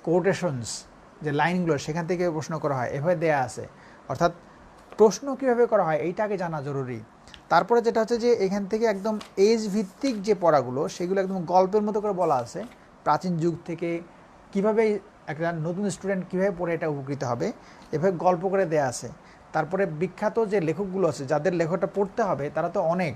কোটেশনস যে লাইনগুলো সেখান থেকে প্রশ্ন করা হয়, এভাবে দেয়া আছে। অর্থাৎ প্রশ্ন কীভাবে করা হয় এইটাকে জানা জরুরি। তারপরে যেটা হচ্ছে যে এখান থেকে একদম এজ ভিত্তিক যে পড়াগুলো সেগুলো একদম গল্পের মতো করে বলা আছে, প্রাচীন যুগ থেকে কিভাবে একটা নতুন স্টুডেন্ট কীভাবে পড়ে এটা উপকৃত হবে, এভাবে গল্প করে দেয়া আছে। তারপরে বিখ্যাত যে লেখকগুলো আছে যাদের লেখকটা পড়তে হবে তারা তো অনেক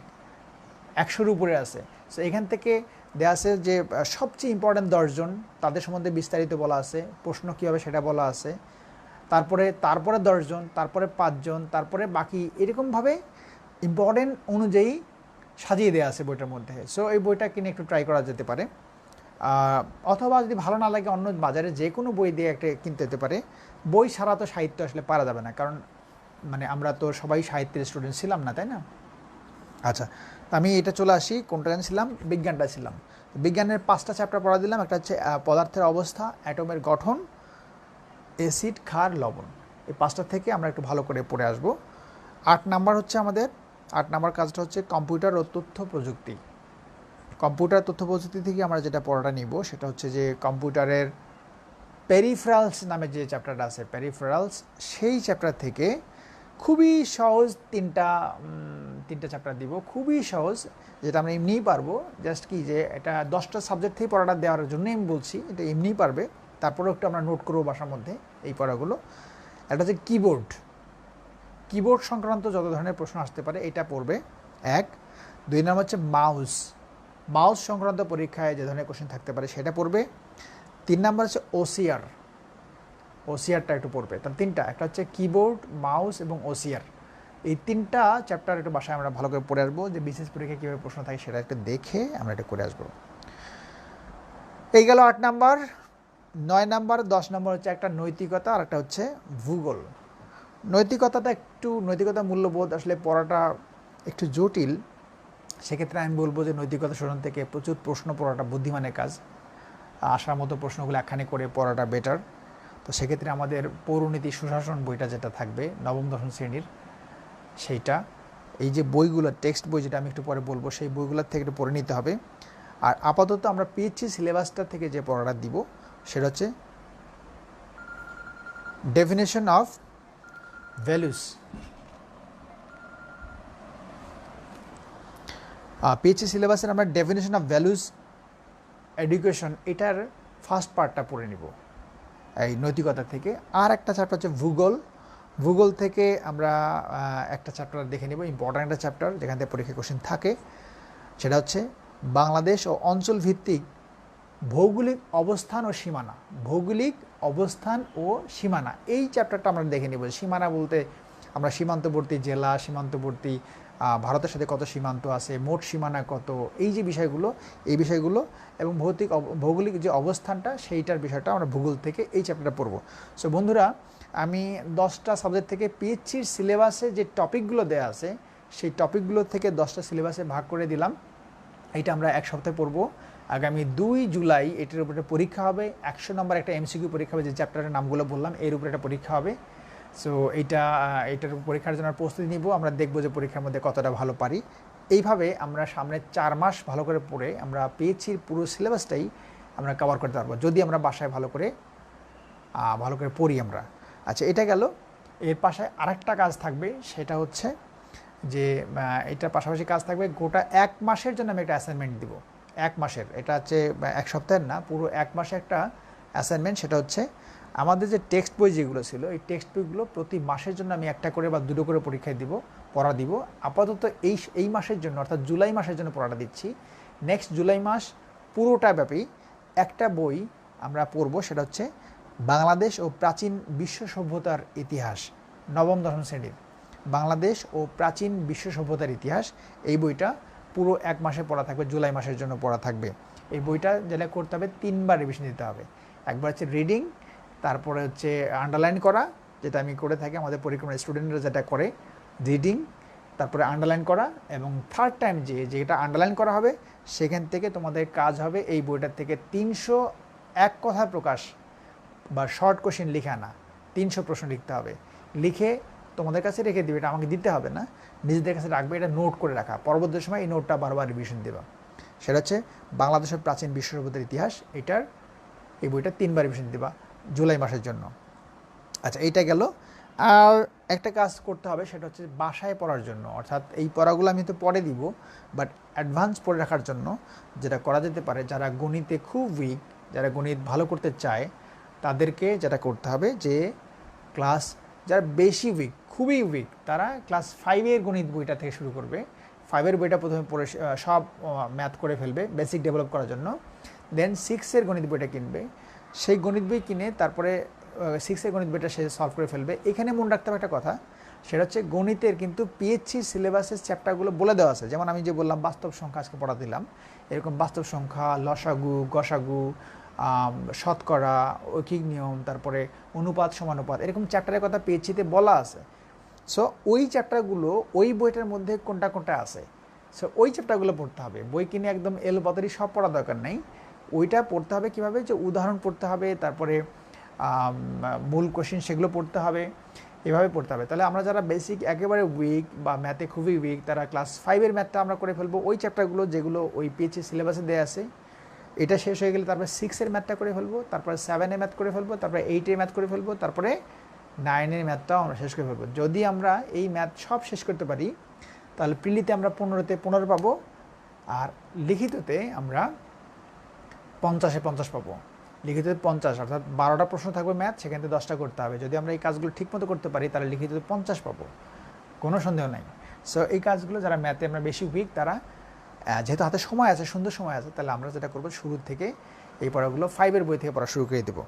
100-র উপরে আছে। সো এখান থেকে দেওয়া আছে যে সবচেয়ে ইম্পর্ট্যান্ট 10 জন তাদের সম্বন্ধে বিস্তারিত বলা আছে, প্রশ্ন কী হবে সেটা বলা আছে, তারপরে 10 জন, তারপরে 5 জন, তারপরে বাকি এরকমভাবে ইম্পর্টেন্ট অনুযায়ী সাজিয়ে দেওয়া আছে বইটার মধ্যে। সো এই বইটা কিনে একটু ট্রাই করা যেতে পারে, অথবা যদি ভালো না লাগে অন্য বাজারে যে কোনো বই দিয়ে একটা কিনতে যেতে পারে। বই ছাড়া তো সাহিত্য আসলে পারা যাবে না, কারণ মানে আমরা তো সবাই সাহিত্যের স্টুডেন্ট ছিলাম না, তাই না? আচ্ছা, আমি এটা চলে আসি, কোনটা ছিলাম, বিজ্ঞানটা ছিলাম। বিজ্ঞানের 5টা চ্যাপ্টার পড়া দিলাম। একটা হচ্ছে পদার্থের অবস্থা, অ্যাটমের গঠন, অ্যাসিড, ক্ষার, লবণ। এই 5টা থেকে আমরা একটু ভালো করে পড়ে আসব। 8 নাম্বার হচ্ছে আমাদের 8 নাম্বার কাজটা হচ্ছে কম্পিউটার ও তথ্য প্রযুক্তি। কম্পিউটার তথ্য প্রযুক্তি থেকে আমরা যেটা পড়াটা নিব সেটা হচ্ছে যে কম্পিউটারের পেরিফেরালস নামে যে চ্যাপ্টারটা আছে, পেরিফেরালস, সেই চ্যাপ্টার থেকে খুবই সহজ তিনটা চ্যাপ্টার দিব, খুবই সহজ, যেটা আমরা এমনিই পারবো। জাস্ট কি যে এটা 10টা সাবজেক্ট থেকে পড়াটা দেওয়ার জন্যই আমি বলছি, এটা এমনিই পারবে। তারপরেও একটু আমরা নোট করবো বাসার মধ্যে এই পড়াগুলো। একটা হচ্ছে কিবোর্ড সংক্রান্ত যত ধরনের প্রশ্ন আসতে পারে এটা পড়বে 1। 2 নম্বর হচ্ছে মাউস সংক্রান্ত পরীক্ষায় যে ধরনের কোশ্চেন থাকতে পারে সেটা পড়বে। 3 নম্বর হচ্ছে ওসিআরটা একটু পড়বে। তার 3টা, একটা হচ্ছে কিবোর্ড, মাউস এবং ওসিআর। এই 3টা চ্যাপ্টার একটু বাসায় আমরা ভালো করে পড়ে আসবো, যে বিশেষ পরীক্ষায় কীভাবে প্রশ্ন থাকে সেটা একটু দেখে আমরা এটা করে আসবো। এই গেল 8 নাম্বার। 9 নাম্বার 10 নম্বর হচ্ছে একটা নৈতিকতা আর একটা হচ্ছে ভূগোল। নৈতিকতা মূল্যবোধ আসলে পড়াটা একটু জটিল, সেক্ষেত্রে আমি বলবো যে নৈতিকতা শোষণ থেকে প্রচুর প্রশ্ন পড়াটা বুদ্ধিমানের কাজ। আসার মতো প্রশ্নগুলো একখানে করে পড়াটা বেটার। তো সেক্ষেত্রে আমাদের পৌরনীতি সুশাসন বইটা যেটা থাকবে 9ম-10ম শ্রেণীর, সেইটা, এই যে বইগুলো টেক্সট বই যেটা আমি একটু পরে বলবো, সেই বইগুলোর থেকে একটু পড়ে নিতে হবে। আর আপাতত আমরা পিএইচসি সিলেবাসটা থেকে যে পড়াটা দিব সেটা হচ্ছে ডেফিনেশন অফ ভ্যালুস। পিএইচসি সিলেবাসের আমরা ডেফিনেশন অফ ভ্যালুস এডুকেশন, এটার ফার্স্ট পার্টটা পড়ে নিব এই নৈতিকতা থেকে। আর একটা চ্যাপ্টার হচ্ছে ভূগোল থেকে আমরা একটা চ্যাপ্টার দেখে নেব, ইম্পর্ট্যান্ট একটা চ্যাপ্টার যেখান থেকে পরীক্ষা কোশ্চেন থাকে, সেটা হচ্ছে বাংলাদেশ ও অঞ্চল ভিত্তিক ভৌগোলিক অবস্থান ও সীমানা। এই চ্যাপ্টারটা আমরা দেখে নেব। সীমানা বলতে আমরা সীমান্তবর্তী জেলা, সীমান্তবর্তী ভারতের সাথে কত সীমান্ত আছে, মোট সীমানা কত, এই যে বিষয়গুলো এবং ভৌগোলিক যে অবস্থানটা সেইটার বিষয়টা আমরা ভূগোল থেকে এই চ্যাপ্টারটা পড়ব। সো বন্ধুরা, আমি 10টা সাবজেক্ট থেকে পিএইচসির সিলেবাসে যে টপিকগুলো দেওয়া আছে সেই টপিকগুলো থেকে 10টা সিলেবাসে ভাগ করে দিলাম। এইটা আমরা এক সপ্তাহে পড়বো। আগামী 2 জুলাই এটার উপরে পরীক্ষা হবে। 100 নম্বর একটা এমসিকিউ পরীক্ষা হবে, যে চ্যাপ্টারের নামগুলো বললাম এর উপরে একটা পরীক্ষা হবে। সো এইটার পরীক্ষার জন্য প্রস্তুতি নিব, আমরা দেখবো যে পরীক্ষার মধ্যে কতটা ভালো পারি। এইভাবে আমরা সামনে 4 মাস ভালো করে পড়ে আমরা পিএইচসির পুরো সিলেবাসটাই আমরা কভার করতে পারবো, যদি আমরা বাসায় ভালো করে পড়ি আমরা। আচ্ছা, এটা গেল। এর পাশে আরেকটা কাজ থাকবে, সেটা হচ্ছে যে এটার পাশাপাশি কাজ থাকবে, গোটা 1 মাসের জন্য আমি একটা অ্যাসাইনমেন্ট দিব। 1 মাসের, এটা হচ্ছে 1 সপ্তাহের না, পুরো 1 মাসে একটা অ্যাসাইনমেন্ট। সেটা হচ্ছে আমাদের যে টেক্সট বই যেগুলো ছিল, এই টেক্সট বইগুলো প্রতি মাসের জন্য আমি একটা করে বা 2টো করে পড়া দিব। আপাতত এই মাসের জন্য, অর্থাৎ জুলাই মাসের জন্য পড়াটা দিচ্ছি। নেক্সট জুলাই মাস পুরোটা ব্যাপী একটা বই আমরা পড়ব, সেটা হচ্ছে বাংলাদেশ ও প্রাচীন বিশ্ব সভ্যতার ইতিহাস, 9ম-10ম শ্রেণীর বাংলাদেশ ও প্রাচীন বিশ্ব সভ্যতার ইতিহাস। এই বইটা পুরো 1 মাসে পড়া থাকবে, জুলাই মাসের জন্য পড়া থাকবে। এই বইটা যেটা করতে হবে 3বার রিভিশন দিতে হবে। একবার হচ্ছে রিডিং, তারপরে হচ্ছে আন্ডারলাইন করা, যেটা আমি করে থাকি, আমাদের পরিক্রমার স্টুডেন্টরা যেটা করে, রিডিং, তারপরে আন্ডারলাইন করা, এবং থার্ড টাইম যেটা আন্ডারলাইন করা হবে সেখান থেকে তোমাদের কাজ হবে এই বইটার থেকে 301 কথা প্রকাশ বা শর্ট কোশ্চেন লিখে আনা। 300 প্রশ্ন লিখতে হবে, লিখে তোমাদের কাছে রেখে দিবে, এটা আমাকে দিতে হবে না, নিজেদের কাছে রাখবে, এটা নোট করে রাখা, পরবর্তী সময় এই নোটটা বারবার রিভিশন দেবা। সেটা হচ্ছে বাংলাদেশের প্রাচীন বিশ্ব সভ্যতার ইতিহাস, এই বইটা 3বার রিভিশন দেবা জুলাই মাসের জন্য। আচ্ছা, এইটা গেল। আর একটা কাজ করতে হবে, সেটা হচ্ছে বাসায় পড়ার জন্য, অর্থাৎ এই পড়াগুলো আমি তো পরে দিব, বাট অ্যাডভান্স পড়ে রাখার জন্য যেটা করা যেতে পারে, যারা গণিতে খুব উইক, যারা গণিত ভালো করতে চায়, তাদেরকে যেটা করতে হবে যে যারা বেশি উইক, খুবই উইক, তারা ক্লাস 5-এর গণিত বইটা থেকে শুরু করবে। 5-এর বইটা প্রথমে পড়ে সব ম্যাথ করে ফেলবে বেসিক ডেভেলপ করার জন্য, দেন 6-এর গণিত বইটা কিনবে, সেই গণিত বই কিনে তারপরে 6-এর গণিত বইটা সে সলভ করে ফেলবে। এখানে মনে রাখতে হবে একটা কথা, সেটা হচ্ছে গণিতের কিন্তু পিএইচসি সিলেবাসের চ্যাপ্টারগুলো বলে দেওয়া আছে। যেমন আমি যে বললাম বাস্তব সংখ্যা আজকে পড়া দিলাম, এরকম বাস্তব সংখ্যা, লসাগু, গসাগু, শতকরা, ঐকিক নিয়ম, তারপরে অনুপাত সমানুপাত, এরকম চ্যাপ্টারের কথা পিএইচসিতে বলা আছে। সো ওই চ্যাপ্টারগুলো ওই বইটার মধ্যে কোনটা কোনটা আছে, সো ওই চ্যাপ্টারগুলো পড়তে হবে। বই কিনে একদম এলোপাতারি সব পড়া দরকার নেই, ওইটা পড়তে হবে কীভাবে, যে উদাহরণ পড়তে হবে, তারপরে মূল কোশ্চেন সেগুলো পড়তে হবে, এভাবে পড়তে হবে। তাহলে আমরা যারা বেসিক একেবারে উইক বা ম্যাথে খুবই উইক, তারা ক্লাস 5-এর ম্যাথটা আমরা করে ফেলবো, ওই চ্যাপ্টারগুলো যেগুলো ওই পিএইচসি সিলেবাসে দেওয়া আছে, এটা শেষ হয়ে গেলে তারপরে 6-এর ম্যাথটা করে ফেলবো, তারপরে 7-এর ম্যাথ করে ফেলবো, তারপরে 8-এর ম্যাথ করে ফেলবো, তারপরে 9-এর ম্যাথটাও আমরা শেষ করে ফেলবো। যদি আমরা এই ম্যাথ সব শেষ করতে পারি, তাহলে প্রিলিতে আমরা 15-তে 15 পাবো, আর লিখিততে আমরা 50-এ 50 পাবো। লিখিততে 50, অর্থাৎ 12টা প্রশ্ন থাকবে ম্যাথ, সেখান থেকে 10টা করতে হবে। যদি আমরা এই কাজগুলো ঠিকমতো করতে পারি, তাহলে লিখিততে 50 পাবো, কোনো সন্দেহ নাই। সো এই কাজগুলো যারা ম্যাথে আমরা বেশি উইক, তারা যেহেতু হাতে সময় আছে, সুন্দর সময় আছে, তাহলে আমরা যেটা করবো, শুরু থেকে এই পড়াগুলো 5-এর বই থেকে পড়া শুরু করে দেবো।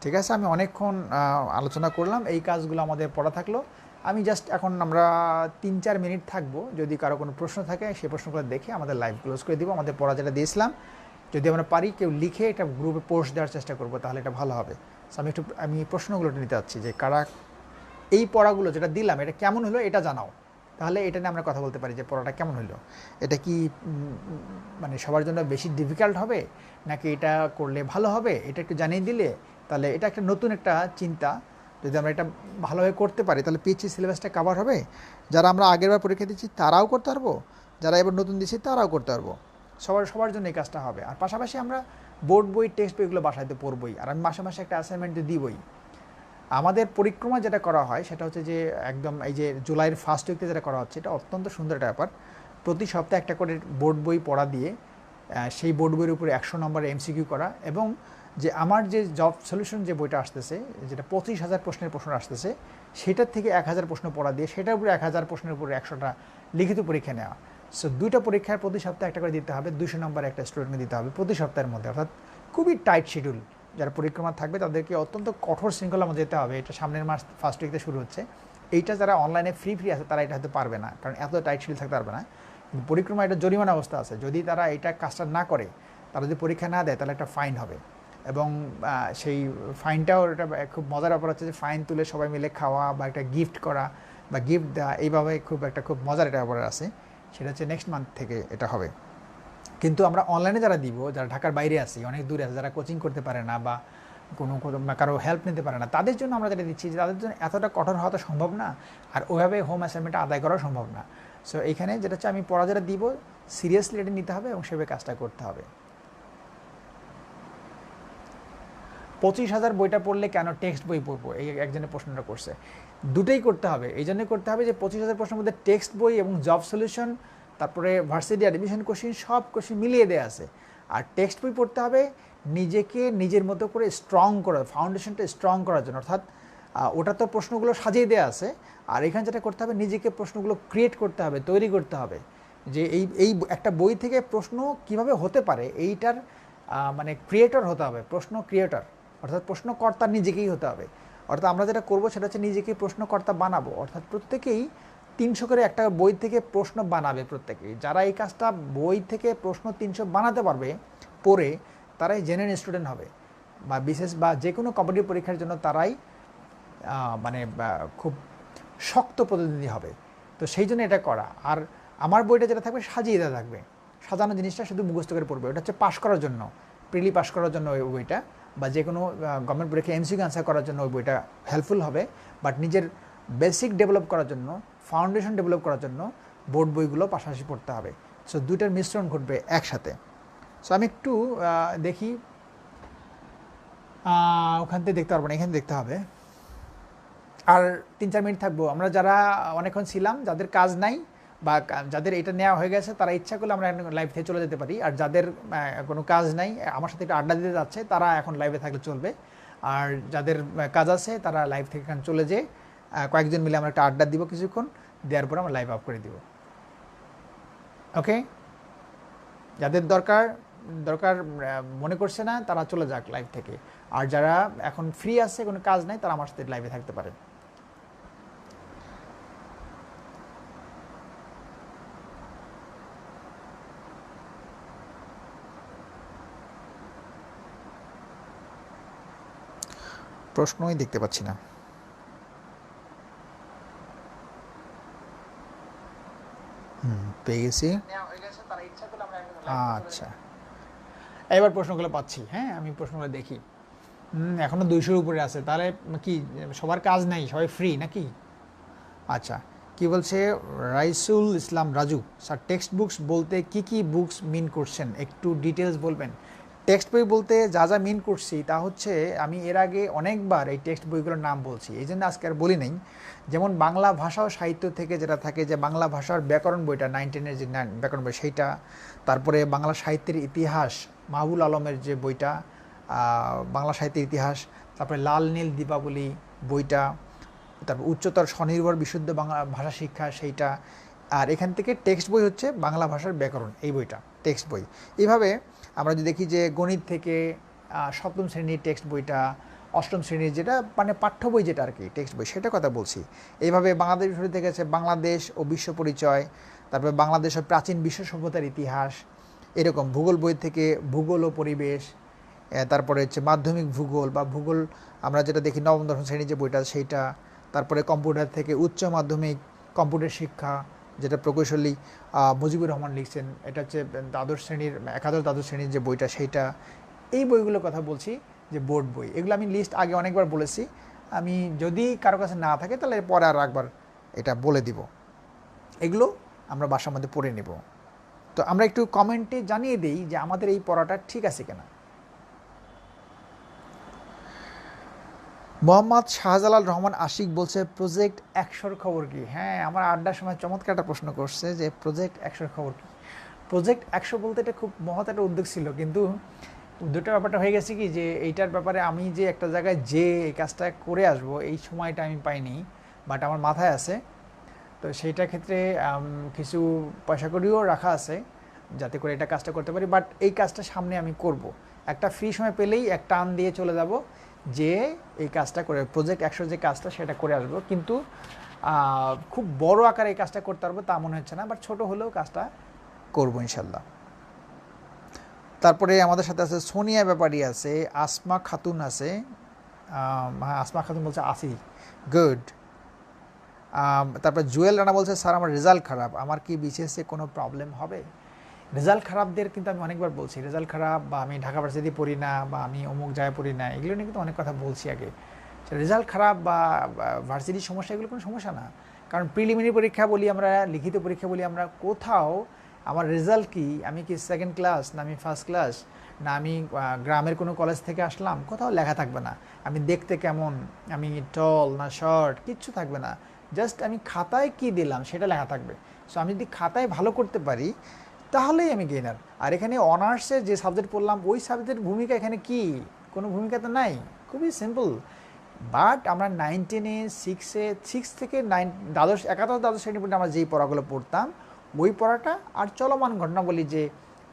ঠিক আছে, আমি অনেকক্ষণ আলোচনা করলাম, এই কাজগুলো আমাদের পড়া থাকলো। আমি জাস্ট এখন আমরা 3-4 মিনিট থাকবো, যদি কারো কোনো প্রশ্ন থাকে সেই প্রশ্নগুলো দেখে আমাদের লাইভ ক্লোজ করে দিব। আমাদের পড়া যেটা দিয়েছিলাম, যদি আমরা পারি কেউ লিখে এটা গ্রুপে পোস্ট দেওয়ার চেষ্টা করবো, তাহলে এটা ভালো হবে। সো আমি প্রশ্নগুলো নিতে চাচ্ছি যে কারা এই পড়াগুলো যেটা দিলাম এটা কেমন হলো এটা জানাও, তাহলে এটা নিয়ে আমরা কথা বলতে পারি যে পড়াটা কেমন হলো। এটা কি মানে সবার জন্য বেশি ডিফিকাল্ট হবে, নাকি এটা করলে ভালো হবে, এটা একটু জানিয়ে দিলে তাহলে এটা একটা নতুন একটা চিন্তা। যদি আমরা এটা ভালোভাবে করতে পারি, তাহলে পিএইচসি সিলেবাসটা কভার হবে। যারা আমরা আগেরবার পরীক্ষা দিচ্ছি তারাও করতে পারবো, যারা এবার নতুন দিচ্ছি তারাও করতে পারবো, সবার জন্য এই কাজটা হবে। আর পাশাপাশি আমরা বোর্ড বই, টেক্সট বইগুলো বাসাতে পড়বই, আর আমি মাসে মাসে একটা অ্যাসাইনমেন্ট দিবই। আমাদের পরিক্রমা যেটা করা হয় সেটা হচ্ছে যে একদম এই যে জুলাইয়ের ফার্স্ট উইকে যেটা করা হচ্ছে, এটা অত্যন্ত সুন্দর একটা ব্যাপার। প্রতি সপ্তাহে একটা করে বোর্ড বই পড়া দিয়ে সেই বোর্ড বইয়ের উপরে 100 নম্বরের এমসিকিউ করা, এবং যে আমার যে জব সলিউশন যে বইটা আসতেছে, যেটা 25,000 প্রশ্নের প্রশ্ন আসতেছে, সেটার থেকে 1,000 প্রশ্ন পড়া দিয়ে সেটার উপরে 1,000 প্রশ্নের উপরে 100টা লিখিত পরীক্ষা নেওয়া। সো 2টা পরীক্ষার প্রতি সপ্তাহে একটা করে দিতে হবে, 200 নম্বর একটা স্টুডেন্টকে দিতে হবে প্রতি সপ্তাহের মধ্যে, অর্থাৎ খুবই টাইট শিডিউল। যারা পরিক্রমা থাকবে তাদেরকে অত্যন্ত কঠোর শৃঙ্খলার মধ্যে যেতে হবে। এটা সামনের মাস ফার্স্ট উইকতে শুরু হচ্ছে। এইটা যারা অনলাইনে ফ্রি আছে তারা এটা হয়তো পারবে না, কারণ এত টাইট শিডিউল থাকতে পারবে না। কিন্তু পরিক্রমা এটা জরিমানা অবস্থা আছে, যদি তারা এটা কাজটা না করে, তারা যদি পরীক্ষা না দেয়, তাহলে একটা ফাইন হবে। এবং সেই ফাইনটাও এটা খুব মজার ব্যাপার হচ্ছে যে ফাইন তুলে সবাই মিলে খাওয়া বা একটা গিফট করা বা গিফট দেওয়া, এইভাবে খুব মজার একটা ব্যাপার আছে। সেটা হচ্ছে নেক্সট মান্থ থেকে এটা হবে। কিন্তু আমরা অনলাইনে যারা দিব, যারা ঢাকার বাইরে আছি, অনেক দূরে আছে, যারা কোচিং করতে পারে না বা কারো হেল্প নিতে পারে না, তাদের জন্য আমরা যেটা দিচ্ছি যে তাদের জন্য এতটা কঠোর হওয়া তো সম্ভব না, আর ওইভাবে হোম অ্যাসাইনমেন্টটা আদায় করাও সম্ভব না। সো এইখানে যেটা হচ্ছে আমি পড়া যেটা দিব, সিরিয়াসলি এটা নিতে হবে এবং সেভাবে কাজটা করতে হবে। 25,000 বইটা পড়লে কেন টেক্সট বই পড়বো, এই একজনের প্রশ্নটা করছে। দুটোই করতে হবে, এই জন্যই করতে হবে যে 25,000 প্রশ্নের মধ্যে টেক্সট বই এবং জব সলিউশন, তারপরে ভার্সিটি অ্যাডমিশন কোশ্চিন, সব কোশ্চিন মিলিয়ে দেওয়া আছে। আর টেক্সট বই পড়তে হবে নিজেকে নিজের মতো করে স্ট্রং করা, ফাউন্ডেশনটা স্ট্রং করার জন্য, অর্থাৎ ওটা তো প্রশ্নগুলো সাজিয়ে দেওয়া আছে, আর এখানে যেটা করতে হবে নিজেকে প্রশ্নগুলো ক্রিয়েট করতে হবে, তৈরি করতে হবে, যে এই একটা বই থেকে প্রশ্ন কিভাবে হতে পারে এইটার মানে ক্রিয়েটর হতে হবে, প্রশ্ন ক্রিয়েটর, অর্থাৎ প্রশ্নকর্তা নিজেকেই হতে হবে। অর্থাৎ আমরা যেটা করবো সেটা হচ্ছে নিজেকে প্রশ্নকর্তা বানাবো, অর্থাৎ প্রত্যেকেই 300 করে একটা বই থেকে প্রশ্ন বানাবে প্রত্যেকেই। যারা এই কাজটা বই থেকে প্রশ্ন 300 বানাতে পারবে, পড়ে তারাই জেনুইন স্টুডেন্ট হবে, বা বিশেষ বা যে কোনো কম্পিটিটিভ পরীক্ষার জন্য তারাই মানে খুব শক্ত প্রতিনিধি হবে। তো সেই জন্য এটা করা। আর আমার বইটা যেটা থাকবে সাজিয়ে দেওয়া থাকবে, সাজানো জিনিসটা শুধু মুখস্থ করে পড়বে। ওটা হচ্ছে পাশ করার জন্য, প্রিলি পাশ করার জন্য ওই বইটা, বা যে কোনো গভর্নমেন্ট পরীক্ষা এমসিকিউ আনসার করার জন্য ওই বইটা হেল্পফুল হবে। বাট নিজের বেসিক ডেভেলপ করার জন্য, ফাউন্ডেশন ডেভেলপ করার জন্য বোর্ড বইগুলো পাশাপাশি পড়তে হবে। সো দুইটার মিশ্রণ ঘটবে একসাথে। সো আমি একটু দেখি, ওখান থেকে দেখতে পারবো না, এখানে দেখতে হবে। আর 3-4 মিনিট থাকবো। আমরা যারা অনেকক্ষণ ছিলাম, যাদের কাজ নাই বা যাদের এটা নেওয়া হয়ে গেছে, তারা ইচ্ছা করলে আমরা লাইভ থেকে চলে যেতে পারি। আর যাদের কোনো কাজ নাই, আমার সাথে একটু আড্ডা দিতে যাচ্ছে, তারা এখন লাইভে থাকলে চলবে। আর যাদের কাজ আছে তারা লাইভ থেকে এখানে চলে যেয়ে কয়েকজন মিলে আমরা একটা আড্ডা দিব কিছুক্ষণ, দেওয়ার পরে আমরা লাইভ অফ করে দিব। ওকে, যাদের দরকার মনে করছে না তারা চলে যাক লাইভ থেকে। আর যারা এখন ফ্রি আছে, কোনো কাজ নাই, তারা আমার সাথে লাইভে থাকতে পারে। প্রশ্নই দেখতে পাচ্ছি না। পেয়ে গেছি। আচ্ছা, এবার প্রশ্নগুলো পাচ্ছি। হ্যাঁ, আমি প্রশ্নগুলো দেখি। এখনও 200-র উপরে আছে। তাহলে কি সবার কাজ নাই, সবাই ফ্রি নাকি? আচ্ছা, কি বলছে Raisul Islam Raju, sir text books বলতে কি কি বুকস মিন করছেন, একটু ডিটেলস বলবেন? টেক্সট বই বলতে যা যা মিন করছি তা হচ্ছে, আমি এর আগে অনেকবার এই টেক্সট বইগুলোর নাম বলছি, এই জন্য আজকে আর বলি নেই। যেমন বাংলা ভাষা ও সাহিত্য থেকে যেটা থাকে, যে বাংলা ভাষার ব্যাকরণ বইটা 9-10-এর যে ব্যাকরণ বই সেইটা, তারপরে বাংলা সাহিত্যের ইতিহাস মাহবুল আলমের যে বইটা, বাংলা সাহিত্যের ইতিহাস, তারপরে লাল নীল দীপাবলি বইটা, তারপর উচ্চতর স্বনির্ভর বিশুদ্ধ বাংলা ভাষা শিক্ষা সেইটা। আর এখান থেকে টেক্সট বই হচ্ছে বাংলা ভাষার ব্যাকরণ, এই বইটা টেক্সট বই। এইভাবে আমরা যদি দেখি যে গণিত থেকে 7ম শ্রেণীর টেক্সট বইটা, 8ম শ্রেণীর যেটা মানে পাঠ্য বই যেটা আর কি টেক্সট বই, সেটা কথা বলছি। এইভাবে বাংলাদেশ বিষয় থেকে আছে বাংলাদেশ ও বিশ্ব পরিচয়, তারপরে বাংলাদেশ ও প্রাচীন বিশ্ব সভ্যতার ইতিহাস, এরকম ভূগোল বই থেকে ভূগোল ও পরিবেশ, তারপরে হচ্ছে মাধ্যমিক ভূগোল বা ভূগোল আমরা যেটা দেখি 9ম-10ম শ্রেণীর যে বইটা সেইটা, তারপরে কম্পিউটার থেকে উচ্চ মাধ্যমিক কম্পিউটার শিক্ষা, যেটা প্রকৌশলী মুজিবুর রহমান লিখছেন, এটা হচ্ছে দ্বাদশ শ্রেণীর, একাদশ দ্বাদশ শ্রেণীর যে বইটা সেইটা। এই বইগুলোর কথা বলছি যে বোর্ড বই। এগুলো আমি লিস্ট আগে অনেকবার বলেছি, আমি যদি কারো কাছে না থাকে তাহলে পরে আর একবার এটা বলে দিব। এগুলো আমরা বাসার মধ্যে পড়ে নেব। তো আমরা একটু কমেন্টে জানিয়ে দিই যে আমাদের এই পড়াটা ঠিক আছে কিনা। মোহাম্মদ শাহজালাল রহমান আশিক বলছে প্রজেক্ট 100-র খবর কি? হ্যাঁ, আমার আড্ডার সময় চমৎকার একটা প্রশ্ন করছে যে প্রজেক্ট 100-র খবর কি। প্রজেক্ট 100 বলতে এটা খুব মহৎ একটা উদ্যোগ ছিল, কিন্তু উদ্যোগটা ব্যাপারটা হয়ে গেছে কি, যে এইটার ব্যাপারে আমি যে একটা জায়গায় যে এই কাজটা করে আসব এই সময়টা আমি পাইনি, বাট আমার মাথায় আছে। তো সেইটার ক্ষেত্রে কিছু পয়সা করিও রাখা আছে যাতে করে এটা কাজটা করতে পারি। বাট এই কাজটা সামনে আমি করব, একটা ফ্রি সময় পেলেই এক টান দিয়ে চলে যাব যে এই কাজটা করে প্রজেক্ট 100 যে কাজটা সেটা করে আসবো। কিন্তু খুব বড় আকারে এই কাজটা করতে পারবো তা মনে হচ্ছে না, বাট ছোট হলেও কাজটা করবো ইনশাল্লাহ। তারপরে আমাদের সাথে আছে সোনিয়া ব্যাপারী আছে, আসমা খাতুন আছে। হ্যাঁ, আসমা খাতুন বলছে আসি, গুড। তারপরে জুয়েল রানা বলছে স্যার আমার রেজাল্ট খারাপ, আমার কি বিসিএসে কোনো প্রবলেম হবে? রেজাল্ট খারাপদের কিন্তু আমি অনেকবার বলছি, রেজাল্ট খারাপ বা আমি ঢাকা ভার্সিটি পড়ি না বা আমি অমুক জায়গায় পড়ি না, এগুলো নিয়ে কিন্তু অনেক কথা বলছি আগে। রেজাল্ট খারাপ বা ভার্সিটির সমস্যা, এগুলো কোনো সমস্যা না। কারণ প্রিলিমিনারি পরীক্ষা বলি আমরা, লিখিত পরীক্ষা বলি আমরা, কোথাও আমার রেজাল্ট কি, আমি কি সেকেন্ড ক্লাস না আমি ফার্স্ট ক্লাস না আমি গ্রামের কোনো কলেজ থেকে আসলাম, কোথাও লেখা থাকবে না। আমি দেখতে কেমন, আমি টল না শর্ট, কিচ্ছু থাকবে না। জাস্ট আমি খাতায় কি দিলাম সেটা লেখা থাকবে। সো আমি যদি খাতায় ভালো করতে পারি তাহলেই আমি গেইনার। আর এখানে অনার্সে যে সাবজেক্ট পড়লাম ওই সাবজেক্টের ভূমিকা এখানে কি, কোনো ভূমিকা তো নাই, খুবই সিম্পল। বাট আমরা 9-10-এ 6 থেকে 9 দ্বাদশ একাদশ দ্বাদশ শ্রেণী পর্যন্ত আমরা যেই পড়াগুলো পড়তাম ওই পড়াটা আর চলমান ঘটনাবলী যে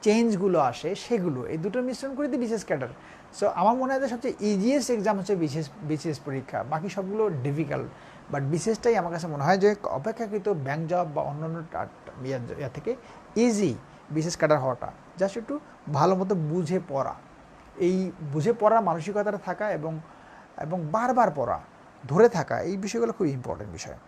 চেঞ্জগুলো আসে সেগুলো, এই দুটোর মিশ্রণ করে দিই বিশেষ ক্যাডার। সো আমার মনে হয় যে সবচেয়ে ইজিয়েস্ট এক্সাম হচ্ছে বিশেষ পরীক্ষা, বাকি সবগুলো ডিফিকাল্ট। বাট বিশেষটাই আমার কাছে মনে হয় যে অপেক্ষাকৃত ব্যাংক জব বা অন্যান্য ইয়া থেকে ইজি, বিশেষ ক্যাডার হওয়াটা, জাস্ট একটু ভালো মতো বুঝে পড়া, এই বুঝে পড়ার মানসিকতাটা থাকা এবং এবং বারবার পড়া, ধরে থাকা, এই বিষয়গুলো খুব ইম্পর্টেন্ট বিষয়।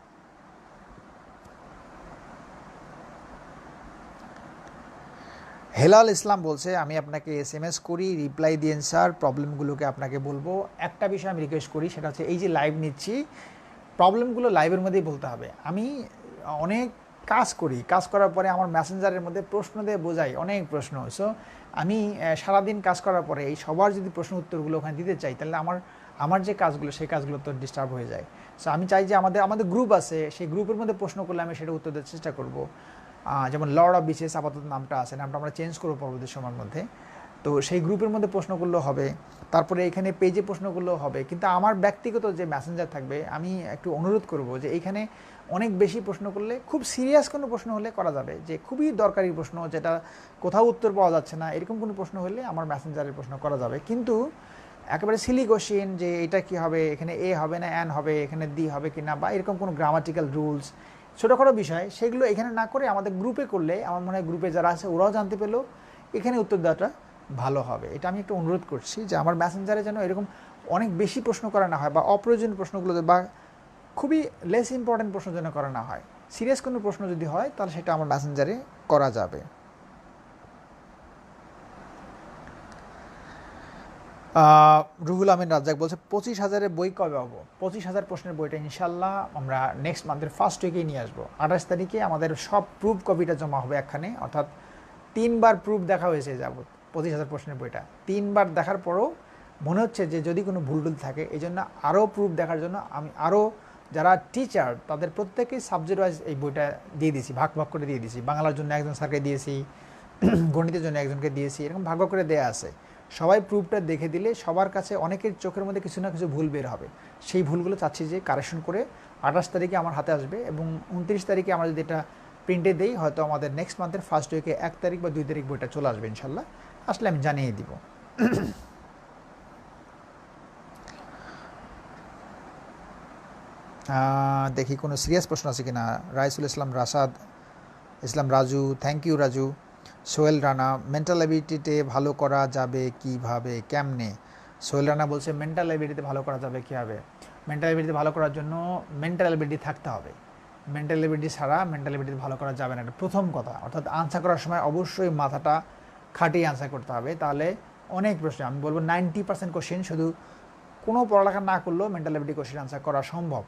হেলাল ইসলাম বলছে, আমি আপনাকে SMS করি, রিপ্লাই দিয়েন স্যার, প্রবলেমগুলোকে আপনাকে বলবো। একটা বিষয় আমি রিকোয়েস্ট করি, সেটা হচ্ছে এই যে লাইভ নিচ্ছি, প্রবলেমগুলো লাইভের মধ্যেই বলতে হবে। আমি অনেক কাজ করি, কাজ করার পরে আমার মেসেঞ্জারের মধ্যে প্রশ্ন দিয়ে বোঝাই, অনেক প্রশ্ন। সো আমি সারাদিন কাজ করার পরে এই সবার যদি প্রশ্ন উত্তরগুলো ওখানে দিতে চাই, তাহলে আমার যে কাজগুলো, সেই কাজগুলো তো ডিস্টার্ব হয়ে যায়। সো আমি চাই যে আমাদের গ্রুপ আছে, সেই গ্রুপের মধ্যে প্রশ্ন করলে আমি সেটা উত্তর দেওয়ার চেষ্টা করব। যেমন লর্ড অফ বিচেস আপাতত নামটা আছে, নামটা আমরা চেঞ্জ করবো পরবর্তী সময়ের মধ্যে। তো সেই গ্রুপের মধ্যে প্রশ্ন করলেও হবে, তারপরে এখানে পেজে প্রশ্ন করলেও হবে। কিন্তু আমার ব্যক্তিগত যে মেসেঞ্জার থাকবে, আমি একটু অনুরোধ করব যে এইখানে অনেক বেশি প্রশ্ন করলে, খুব সিরিয়াস কোনো প্রশ্ন হলে করা যাবে, যে খুবই দরকারি প্রশ্ন যেটা কোথাও উত্তর পাওয়া যাচ্ছে না, এরকম কোনো প্রশ্ন হলে আমার মেসেঞ্জারের প্রশ্ন করা যাবে। কিন্তু একেবারে সিলি কোশ্চেন যে এটা কি হবে, এখানে এ হবে না অ্যান হবে, এখানে দি হবে কি না, বা এরকম কোনো গ্রামাটিক্যাল রুলস, ছোটোখাটো বিষয়, সেগুলো এখানে না করে আমাদের গ্রুপে করলে আমার মনে হয় গ্রুপে যারা আছে ওরাও জানতে পেলো, এখানে উত্তর দেওয়াটা ভালো হবে। এটা আমি একটু অনুরোধ করছি যে আমার মেসেঞ্জারে যেন এরকম অনেক বেশি প্রশ্ন করা না হয়, বা অপ্রয়োজনীয় প্রশ্নগুলো, বা খুবই লেস ইম্পর্টেন্ট প্রশ্ন যেন করা না হয়। সিরিয়াস কোনো প্রশ্ন যদি হয় তাহলে সেটা আমার মেসেঞ্জারে করা যাবে। রুহুল আমিন রাজ্জাক বলছে 25,000 বই কবে পাবো? 25,000 প্রশ্নের বইটা ইনশাল্লাহ আমরা নেক্সট মান্থের ফার্স্ট উইকেই নিয়ে আসবো। 28 তারিখে আমাদের সব প্রুফ কপিটা জমা হবে একখানে, অর্থাৎ 3বার প্রুফ দেখা হয়েছে যাবত 25,000 প্রশ্নের বইটা। 3বার দেখার পরও মনে হচ্ছে যে যদি কোনো ভুল থাকে, এই জন্য আরও প্রুফ দেখার জন্য আমি আরও যারা টিচার তাদের প্রত্যেকেই সাবজেক্ট ওয়াইজ এই বইটা দিয়ে দিয়েছি, ভাগ ভাগ করে দিয়ে দিয়েছি। বাংলার জন্য একজন স্যারকে দিয়েছি, গণিতের জন্য একজনকে দিয়েছি, এরকম ভাগ ভাগ করে দেয়া আছে। সবাই প্রুফটা দেখে দিলে সবার কাছে অনেকের চোখের মধ্যে কিছু না কিছু ভুল বের হবে। সেই ভুলগুলো চাচ্ছি যে কারেকশন করে 28 তারিখে আমার হাতে আসবে, এবং 29 তারিখে আমরা যদি এটা প্রিন্টে দেই, হয়তো আমাদের নেক্সট মান্থের ফার্স্ট উইকে 1 তারিখ বা 2 তারিখ বইটা চলে আসবে ইনশাল্লাহ। আসলে আমি জানিয়ে দিব। দেখি কোনো সিরিয়াস প্রশ্ন আছে কিনা। Raisul Islam, Rashad Islam, Raju, thank you Raju. Sohel Rana, mental অ্যাবিলিটিতে ভালো করা যাবে কিভাবে, কেমনে? সোহেল রানা বলছে মেন্টাল অ্যাবিলিটিতে ভালো করা যাবে কীভাবে? মেন্টাল অ্যাবিলিটি ভালো করার জন্য মেন্টাল অ্যাবিলিটি থাকতে হবে। মেন্টাল অ্যাবিলিটি ছাড়া মেন্টাল অ্যাবিলিটি ভালো করা যাবে না, এটা প্রথম কথা। অর্থাৎ আনসার করার সময় অবশ্যই মাথাটা খাটিয়ে আনসার করতে হবে, তাহলে অনেক প্রশ্ন, আমি বলবো 90% কোশ্চেন শুধু কোনো পড়ালেখা না করলেও মেন্টাল অ্যাবিলিটি কোশ্চেন আনসার করা সম্ভব,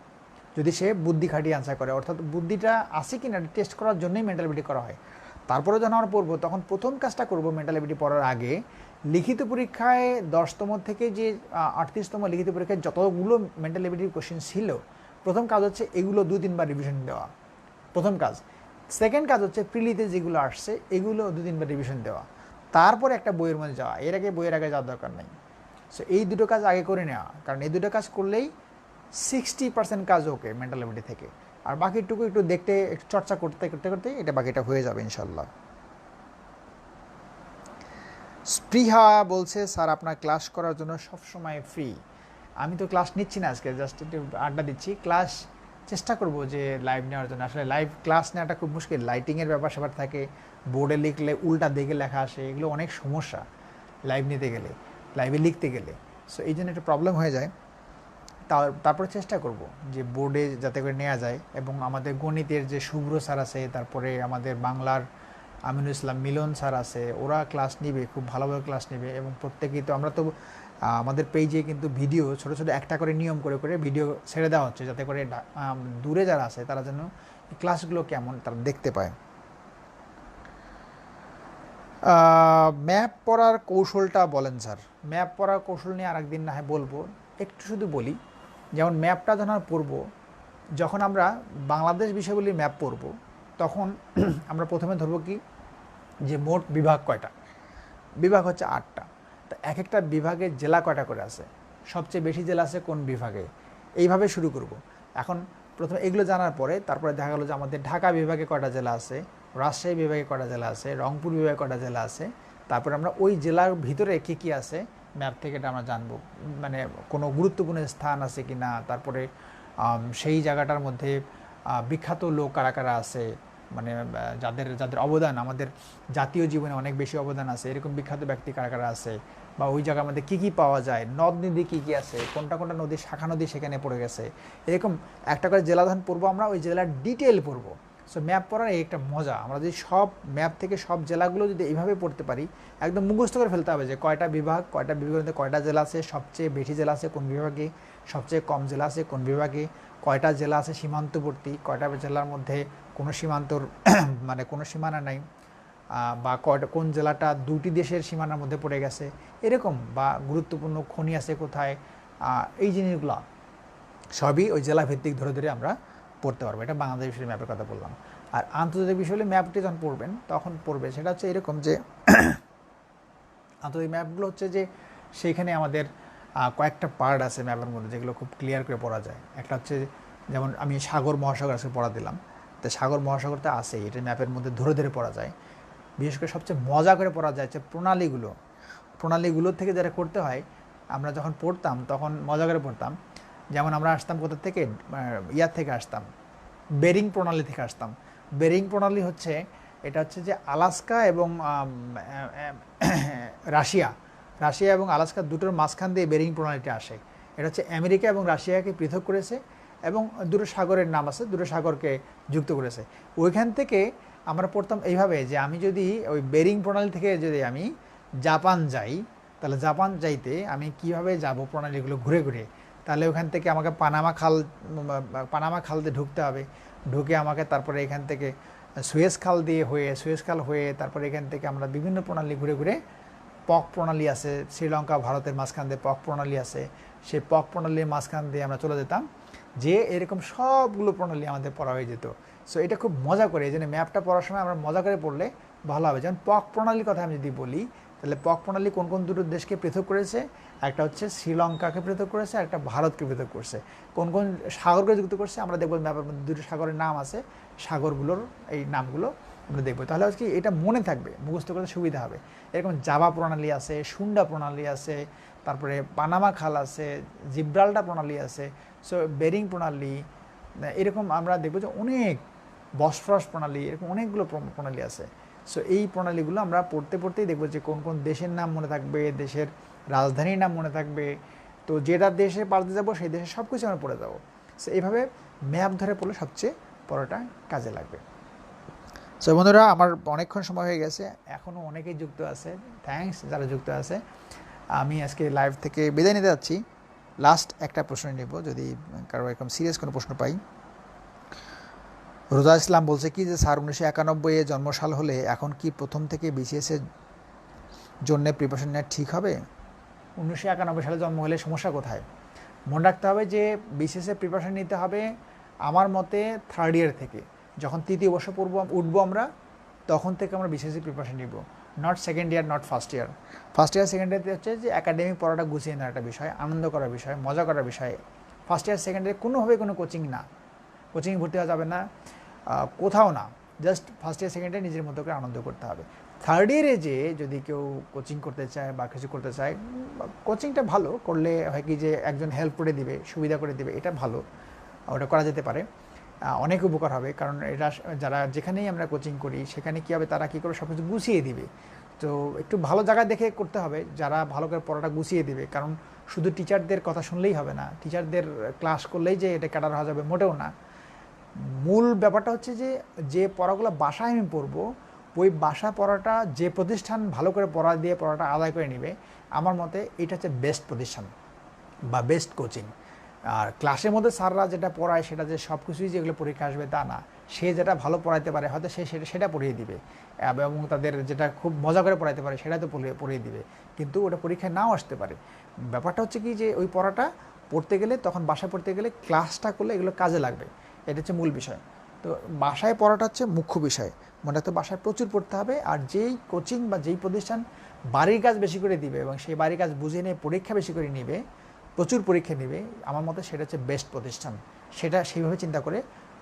যদি সে বুদ্ধি খাটিয়ে আনসার করে। অর্থাৎ বুদ্ধিটা আছে কি না টেস্ট করার জন্যই মেন্টাল অ্যাবিলিটি করা হয়। তারপরে যখন আমরা পড়বো, তখন প্রথম কাজটা করবো মেন্টাল অ্যাবিলিটি পড়ার আগে, লিখিত পরীক্ষায় 10তম থেকে যে 38তম লিখিত পরীক্ষায় যতগুলো মেন্টাল অ্যাবিলিটির কোশ্চেন ছিল, প্রথম কাজ হচ্ছে এগুলো 2-3বার রিভিশন দেওয়া, প্রথম কাজ। সেকেন্ড কাজ হচ্ছে প্রিলিতে যেগুলো আসছে এগুলো 2-3বার রিভিশন দেওয়া, তারপরে একটা বইয়ের মধ্যে যাওয়া। এর আগে বইয়ের আগে যাওয়ার দরকার নেই। সো এই দুটো কাজ আগে করে নেওয়া, কারণ এই দুটো কাজ করলেই 60% কাজ ওকে মেন্টাল অ্যাবিলিটি থেকে, আর বাকিটুকু একটু দেখতে, একটু চর্চা করতে করতে করতে এটা বাকিটা হয়ে যাবে ইনশাল্লাহ। স্পৃহা বলছে স্যার আপনার ক্লাস করার জন্য সবসময় ফ্রি। আমি তো ক্লাস নিচ্ছি না আজকে, জাস্ট একটু আড্ডা দিচ্ছি। ক্লাস চেষ্টা করব যে লাইভ নেওয়ার জন্য। আসলে লাইভ ক্লাস নেওয়াটা খুব মুশকিল, লাইটিংয়ের ব্যাপার স্যাপার থাকে, বোর্ডে লিখলে উল্টা দিকে লেখা আসে, এগুলো অনেক সমস্যা লাইভ নিতে গেলে, লাইভে লিখতে গেলে। সো এই জন্য একটা প্রবলেম হয়ে যায়। তারপরে চেষ্টা করব যে বোর্ডে যাতে করে নেওয়া যায়। এবং আমাদের গণিতের যে শুভ্র স্যার আছে, তারপরে আমাদের বাংলার আমিনুল ইসলাম মিলন স্যার আছে, ওরা ক্লাস নিবে, খুব ভালোভাবে ক্লাস নেবে। এবং প্রত্যেকেই তো আমরা তো আমাদের পেজে কিন্তু ভিডিও ছোটো ছোটো একটা করে নিয়ম করে করে ভিডিও ছেড়ে দেওয়া হচ্ছে, যাতে করে দূরে যারা আছে তারা যেন এই ক্লাসগুলো কেমন তারা দেখতে পায়। ম্যাপ পড়ার কৌশলটা বলেন স্যার। ম্যাপ পড়ার কৌশল নিয়ে আরেকদিন না হয় বলবো, একটু শুধু বলি। যেমন ম্যাপটা যখন আমরা পড়বো, যখন আমরা বাংলাদেশ বিষয়গুলির ম্যাপ পড়বো, তখন আমরা প্রথমে ধরবো কি, যে মোট বিভাগ কয়টা? বিভাগ হচ্ছে 8টা। তো এক একটা বিভাগের জেলা কয়টা করে আছে, সবচেয়ে বেশি জেলা আছে কোন বিভাগে, এইভাবে শুরু করব। এখন প্রথমে এগুলো জানার পরে তারপরে দেখা গেলো যে আমাদের ঢাকা বিভাগে কয়টা জেলা আছে, রাজশাহী বিভাগে কয়টা জেলা আছে, রংপুর বিভাগে কয়টা জেলা আছে, তারপরে আমরা ওই জেলার ভিতরে কী কী আছে ম্যাপ থেকে এটা আমরা জানবো। মানে কোনো গুরুত্বপূর্ণ স্থান আছে কি না, তারপরে সেই জায়গাটার মধ্যে বিখ্যাত লোক কারা কারা আছে, মানে যাদের যাদের অবদান আমাদের জাতীয় জীবনে অনেক বেশি অবদান আছে, এরকম বিখ্যাত ব্যক্তি কারা কারা আছে, বা ওই জায়গার মধ্যে কী কী পাওয়া যায়, নদ নদী কী কী আছে, কোনটা কোনটা নদী শাখা নদী সেখানে পড়ে গেছে, এরকম একটা করে জেলা যখন পড়বো আমরা ওই জেলার ডিটেল পড়বো। সো ম্যাপ পড়ার এই একটা মজা, আমরা যদি সব ম্যাপ থেকে সব জেলাগুলো যদি এইভাবে পড়তে পারি, একদম মুখস্থ করে ফেলতে হবে যে কয়টা বিভাগ, কয়টা বিভাগের মধ্যে কয়টা জেলা আছে, সবচেয়ে বেশি জেলা আছে কোন বিভাগে, সবচেয়ে কম জেলা আছে কোন বিভাগে, কয়টা জেলা আছে সীমান্তবর্তী, কয়টা জেলার মধ্যে কোনো সীমান্তর মানে কোনো সীমানা নাই, বা কোন জেলাটা দুটি দেশের সীমানার মধ্যে পড়ে গেছে এরকম, বা গুরুত্বপূর্ণ খনি আছে কোথায়, এই জিনিসগুলো সবই ওই জেলা ভিত্তিক ধরে ধরে আমরা পড়তে পারবো। এটা বাংলাদেশ বিষয়ের ম্যাপের কথা বললাম। আর আন্তর্জাতিক বিষয়ে ম্যাপটি যখন পড়বেন তখন পড়বে সেটা হচ্ছে এরকম যে আন্তর্জাতিক ম্যাপগুলো হচ্ছে যে সেইখানে আমাদের কয়েকটা পার্ট আছে ম্যাপের মধ্যে যেগুলো খুব ক্লিয়ার করে পড়া যায়। একটা হচ্ছে যেমন আমি সাগর মহাসাগর আজকে পড়া দিলাম, তো সাগর মহাসাগরটা আছে, এটা ম্যাপের মধ্যে ধরে ধরে পড়া যায়। বিশেষ করে সবচেয়ে মজা করে পড়া যায় হচ্ছে প্রণালীগুলোর থেকে যারা করতে হয়, আমরা যখন পড়তাম তখন মজা করে পড়তাম। যেমন আমরা আসতাম কোথা থেকে, ইয়ার থেকে আসতাম, বেরিং প্রণালী থেকে আসতাম। বেরিং প্রণালী হচ্ছে এটা হচ্ছে যে আলাস্কা এবং রাশিয়া এবং আলাস্কা দুটোর মাঝখান দিয়ে বেরিং প্রণালীটা আসে। এটা হচ্ছে আমেরিকা এবং রাশিয়াকে পৃথক করেছে এবং দুটো সাগরের নাম আছে, দুটো সাগরকে যুক্ত করেছে। ওইখান থেকে আমরা পড়তাম এইভাবে যে আমি যদি ওই বেরিং প্রণালী থেকে যদি আমি জাপান যাই, তাহলে জাপান যাইতে আমি কিভাবে যাব প্রণালীগুলো ঘুরে ঘুরে, তাহলে ওখান থেকে আমাকে পানামা খাল দিয়ে ঢুকতে হবে, ঢুকে আমাকে তারপরে এখান থেকে সুয়েজ খাল হয়ে তারপরে এখান থেকে আমরা বিভিন্ন প্রণালী ঘুরে ঘুরে, পক প্রণালী আছে শ্রীলঙ্কা ভারতের মাঝখান দিয়ে পক প্রণালী আছে, সেই পক প্রণালীর মাঝখান দিয়ে আমরা চলে যেতাম, যে এরকম সবগুলো প্রণালী আমাদের পড়া হয়ে যেত। সো এটা খুব মজা করে, এই জন্য ম্যাপটা পড়ার সময় আমরা মজা করে পড়লে ভালো হবে। যেমন পক প্রণালীর কথা আমি যদি বলি, তাহলে পক প্রণালী কোন কোন দুটো দেশকে পৃথক করেছে, একটা হচ্ছে শ্রীলঙ্কাকে পৃথক করেছে, একটা ভারতকে পৃথক করছে। কোন কোন সাগরকে যুক্ত করছে আমরা দেখবো ম্যাপের মধ্যে দুটো সাগরের নাম আছে, সাগরগুলোর এই নামগুলো আমরা দেখবো। তাহলে হচ্ছে কি এটা মনে থাকবে, মুখস্থ করতে সুবিধা হবে। এরকম জাভা প্রণালী আছে, সুন্ডা প্রণালী আছে, তারপরে পানামা খাল আছে, জিব্রাল্টা প্রণালী আছে, সো বেরিং প্রণালী, এরকম আমরা দেখবো যে অনেক বসফরাস প্রণালী, এরকম অনেকগুলো প্রণালী আছে। সো এই প্রণালীগুলো আমরা পড়তে পড়তেই দেখবো যে কোন কোন দেশের নাম মনে থাকবে, দেশের রাজধানীর নাম মনে থাকবে, তো যেটা দেশে পাল্টে যাবো সেই দেশে সব কিছু আমরা পড়ে যাবো। সো এইভাবে ম্যাপ ধরে পড়লে সবচেয়ে পড়াটা কাজে লাগবে। সো বন্ধুরা, আমার অনেকক্ষণ সময় হয়ে গেছে, এখনও অনেকেই যুক্ত আছে, থ্যাঙ্কস যারা যুক্ত আছে। আমি আজকে লাইভ থেকে বিদায় নিতে যাচ্ছি। লাস্ট একটা প্রশ্ন নেব, যদি কারো এরকম সিরিয়াস কোনো প্রশ্ন পাই। রোজা ইসলাম বলছে কি যে স্যার 1991-এ জন্মসাল হলে এখন কি প্রথম থেকে বিসিএসের জন্য প্রিপারেশন নেওয়া ঠিক হবে? 1991 সালে জন্ম হলে সমস্যা কোথায়? মনে রাখতে হবে যে বিসিএসের প্রিপারেশন নিতে হবে আমার মতে থার্ড ইয়ার থেকে, যখন তৃতীয় বর্ষ উঠবো আমরা, তখন থেকে আমরা বিসিএসের প্রিপারেশন নিব, not second year, not first year. First year second ইয়ারতে হচ্ছে যে একাডেমিক পড়াটা গুছিয়ে নেওয়ার একটা বিষয়, আনন্দ করার বিষয়, মজা করার বিষয়। ফার্স্ট ইয়ার সেকেন্ড ইয়ার কোনোভাবে কোনো কোচিং না, কোচিং ভর্তি হওয়া যাবে না, কোথাও না, just first year second year নিজের মতো করে আনন্দ করতে হবে। থার্ড ইয়ারে যে যদি কেউ কোচিং করতে চায় বা কিছু করতে চায়, কোচিংটা ভালো করলে হয় কি যে একজন হেল্প করে দিবে, সুবিধা করে দিবে, এটা ভালো, ওটা করা যেতে পারে, অনেক উপকার হবে। কারণ এটা যারা যেখানেই আমরা কোচিং করি সেখানে কী হবে, তারা কী করে সব কিছু গুছিয়ে দিবে। তো একটু ভালো জায়গা দেখে করতে হবে যারা ভালো করে পড়াটা গুছিয়ে দিবে, কারণ শুধু টিচারদের কথা শুনলেই হবে না, টিচারদের ক্লাস করলেই যে এটা ক্যাডার হওয়া যাবে মোটেও না। মূল ব্যাপারটা হচ্ছে যে যে পড়াগুলো বাসায় আমি পড়বো, ওই বাসা পড়াটা যে প্রতিষ্ঠান ভালো করে পড়া দিয়ে পড়াটা আদায় করে নেবে, আমার মতে এটা হচ্ছে বেস্ট প্রতিষ্ঠান বা বেস্ট কোচিং। আর ক্লাসের মধ্যে স্যাররা যেটা পড়ায় সেটা যে সব কিছুই যেগুলো পরীক্ষা আসবে তা না, সে যেটা ভালো পড়াইতে পারে হয়তো সে সেটা পড়িয়ে দিবে, এবং তাদের যেটা খুব মজা করে পড়াইতে পারে সেটা তো পড়িয়ে দিবে, কিন্তু ওটা পরীক্ষায় নাও আসতে পারে। ব্যাপারটা হচ্ছে কি যে ওই পড়াটা পড়তে গেলে, তখন বাসায় পড়তে গেলে ক্লাসটা করলে এগুলো কাজে লাগবে, এটা হচ্ছে মূল বিষয়। তো বাসায় পড়াটা হচ্ছে মুখ্য বিষয়, মনে রাখতে বাসায় প্রচুর পড়তে হবে। আর যেই কোচিং বা যেই প্রতিষ্ঠান বাড়ির কাজ বেশি করে দিবে এবং সেই বাড়ির কাজ বুঝে নিয়ে পরীক্ষা বেশি করে নিবে, প্রচুর পরীক্ষা নেবে, আমার মতে সেটা হচ্ছে বেস্ট প্রতিষ্ঠান, সেটা সেইভাবে চিন্তা করে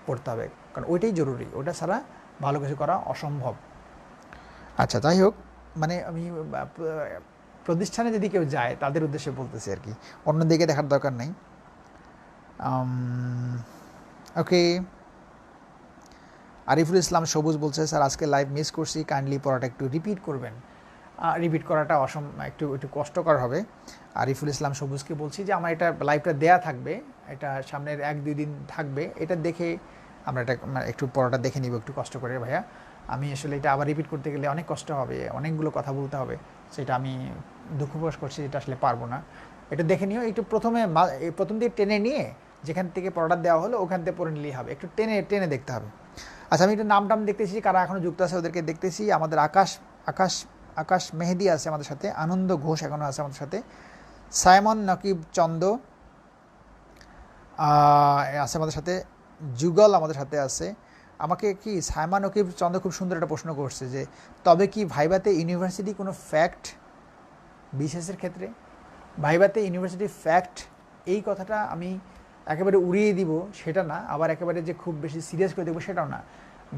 পড়তে হবে, কারণ ওইটাই জরুরি, ওটা ছাড়া ভালো কিছু করা অসম্ভব। আচ্ছা, যাই হোক, মানে আমি প্রতিষ্ঠানে যদি কেউ যায় তাদের উদ্দেশ্যে বলতেছি আর কি, অন্যদিকে দেখার দরকার নেই। ওকে, আরিফুল ইসলাম সবুজ বলছে স্যার আজকে লাইভ মিস করছি, কাইন্ডলি পড়াটা একটু রিপিট করবেন। রিপিট করাটা একটু একটু কষ্টকর হবে। আরিফুল ইসলাম সবুজকে বলছি যে আমার এটা লাইভটা দেয়া থাকবে, এটা সামনের 1-2 দিন থাকবে, এটা দেখে আমরা এটা একটু পড়াটা দেখে নিব একটু কষ্ট করে ভাইয়া। আমি আসলে এটা আবার রিপিট করতে গেলে অনেক কষ্ট হবে, অনেকগুলো কথা বলতে হবে, সেটা আমি দুঃখ প্রকাশ করছি, এটা আসলে পারবো না। এটা দেখে নিও একটু, প্রথম দিকে টেনে নিয়ে যেখান থেকে পড়াটা দেওয়া হলো ওখান থেকে পড়ে নিলেই হবে, একটু টেনে টেনে দেখতে হবে। আচ্ছা, আমি একটু নাম দেখতেছি কারা এখনও যুক্ত আছে ওদেরকে দেখতেছি। আমাদের আকাশ মেহেদি আছে আমাদের সাথে, আনন্দ ঘোষ এখনও আছে আমাদের সাথে, সাইমন নকিব চন্দ আছে আমাদের সাথে, যুগল আমাদের সাথে আছে। আমাকে কি সাইমন নকিব চন্দ খুব সুন্দর একটা প্রশ্ন করছে যে তবে কি ভাইভাতে ইউনিভার্সিটি কোনো ফ্যাক্ট বিশেষের ক্ষেত্রে? ভাইভাতে ইউনিভার্সিটি ফ্যাক্ট এই কথাটা আমি একেবারে উড়িয়ে দিব সেটা না, আবার একেবারে যে খুব বেশি সিরিয়াস করে দেবো সেটাও না।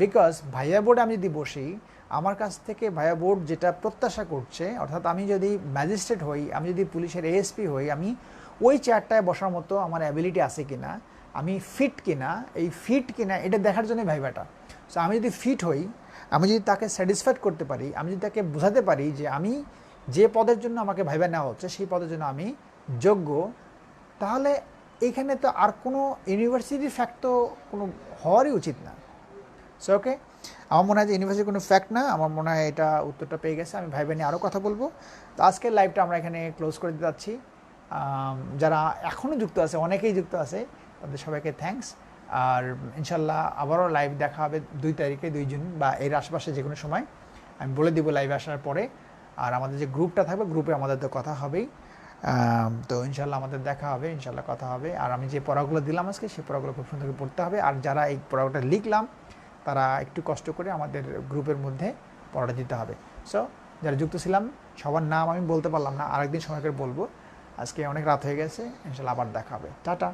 বিকজ ভাইয়া বোর্ডে আমি যদি বসি, আমার কাছ থেকে ভাইয়া বোর্ড যেটা প্রত্যাশা করছে, অর্থাৎ আমি যদি ম্যাজিস্ট্রেট হই, আমি যদি পুলিশের এএসপি হই, আমি ওই চেয়ারটায় বসার মতো আমার অ্যাবিলিটি আছে কিনা, আমি ফিট কিনা, এই ফিট কিনা এটা দেখার জন্য ভাইভাটা। সো আমি যদি ফিট হই, আমি যদি তাকে স্যাটিসফাইড করতে পারি, আমি যদি তাকে বোঝাতে পারি যে আমি যে পদের জন্য আমাকে ভাইভা নেওয়া হচ্ছে সেই পদের জন্য আমি যোগ্য, তাহলে এইখানে তো আর কোনো ইউনিভার্সিটির ফ্যাক্ট তো কোনো হওয়ারই উচিত না। সো ওকে, আমার মনে হয় যে ইউনিভার্সিটির কোনো ফ্যাক্ট না, আমার মনে হয় এটা উত্তরটা পেয়ে গেছে। আমি ভাইভা নিয়ে আরও কথা বলবো। তো আজকের লাইভটা আমরা এখানে ক্লোজ করে দিতে যাচ্ছি। যারা এখনও যুক্ত আছে, অনেকেই যুক্ত আছে, তাদের সবাইকে থ্যাঙ্কস। আর ইনশাল্লাহ আবারও লাইভ দেখা হবে 2 তারিখে, 2 জুন বা এর আশপাশে যে কোনো সময় আমি বলে দিব লাইভে আসার পরে। আর আমাদের যে গ্রুপটা থাকবে, গ্রুপে আমাদের তো কথা হবেই। তো ইনশাল্লাহ আমাদের দেখা হবে, ইনশাল্লাহ কথা হবে। আর আমি যে পড়াগুলো দিলাম আজকে, সেই পড়াগুলো খুব সুন্দর করে পড়তে হবে। আর যারা এই পড়াটা লিখলাম তারা একটু কষ্ট করে আমাদের গ্রুপের মধ্যে পড়াটা দিতে হবে। সো যারা যুক্ত ছিলাম সবার নাম আমি বলতে পারলাম না, আরেকদিন সময় করে বলবো। আজকে অনেক রাত হয়ে গেছে, ইনশাল্লাহ আবার দেখা হবে। টাটা।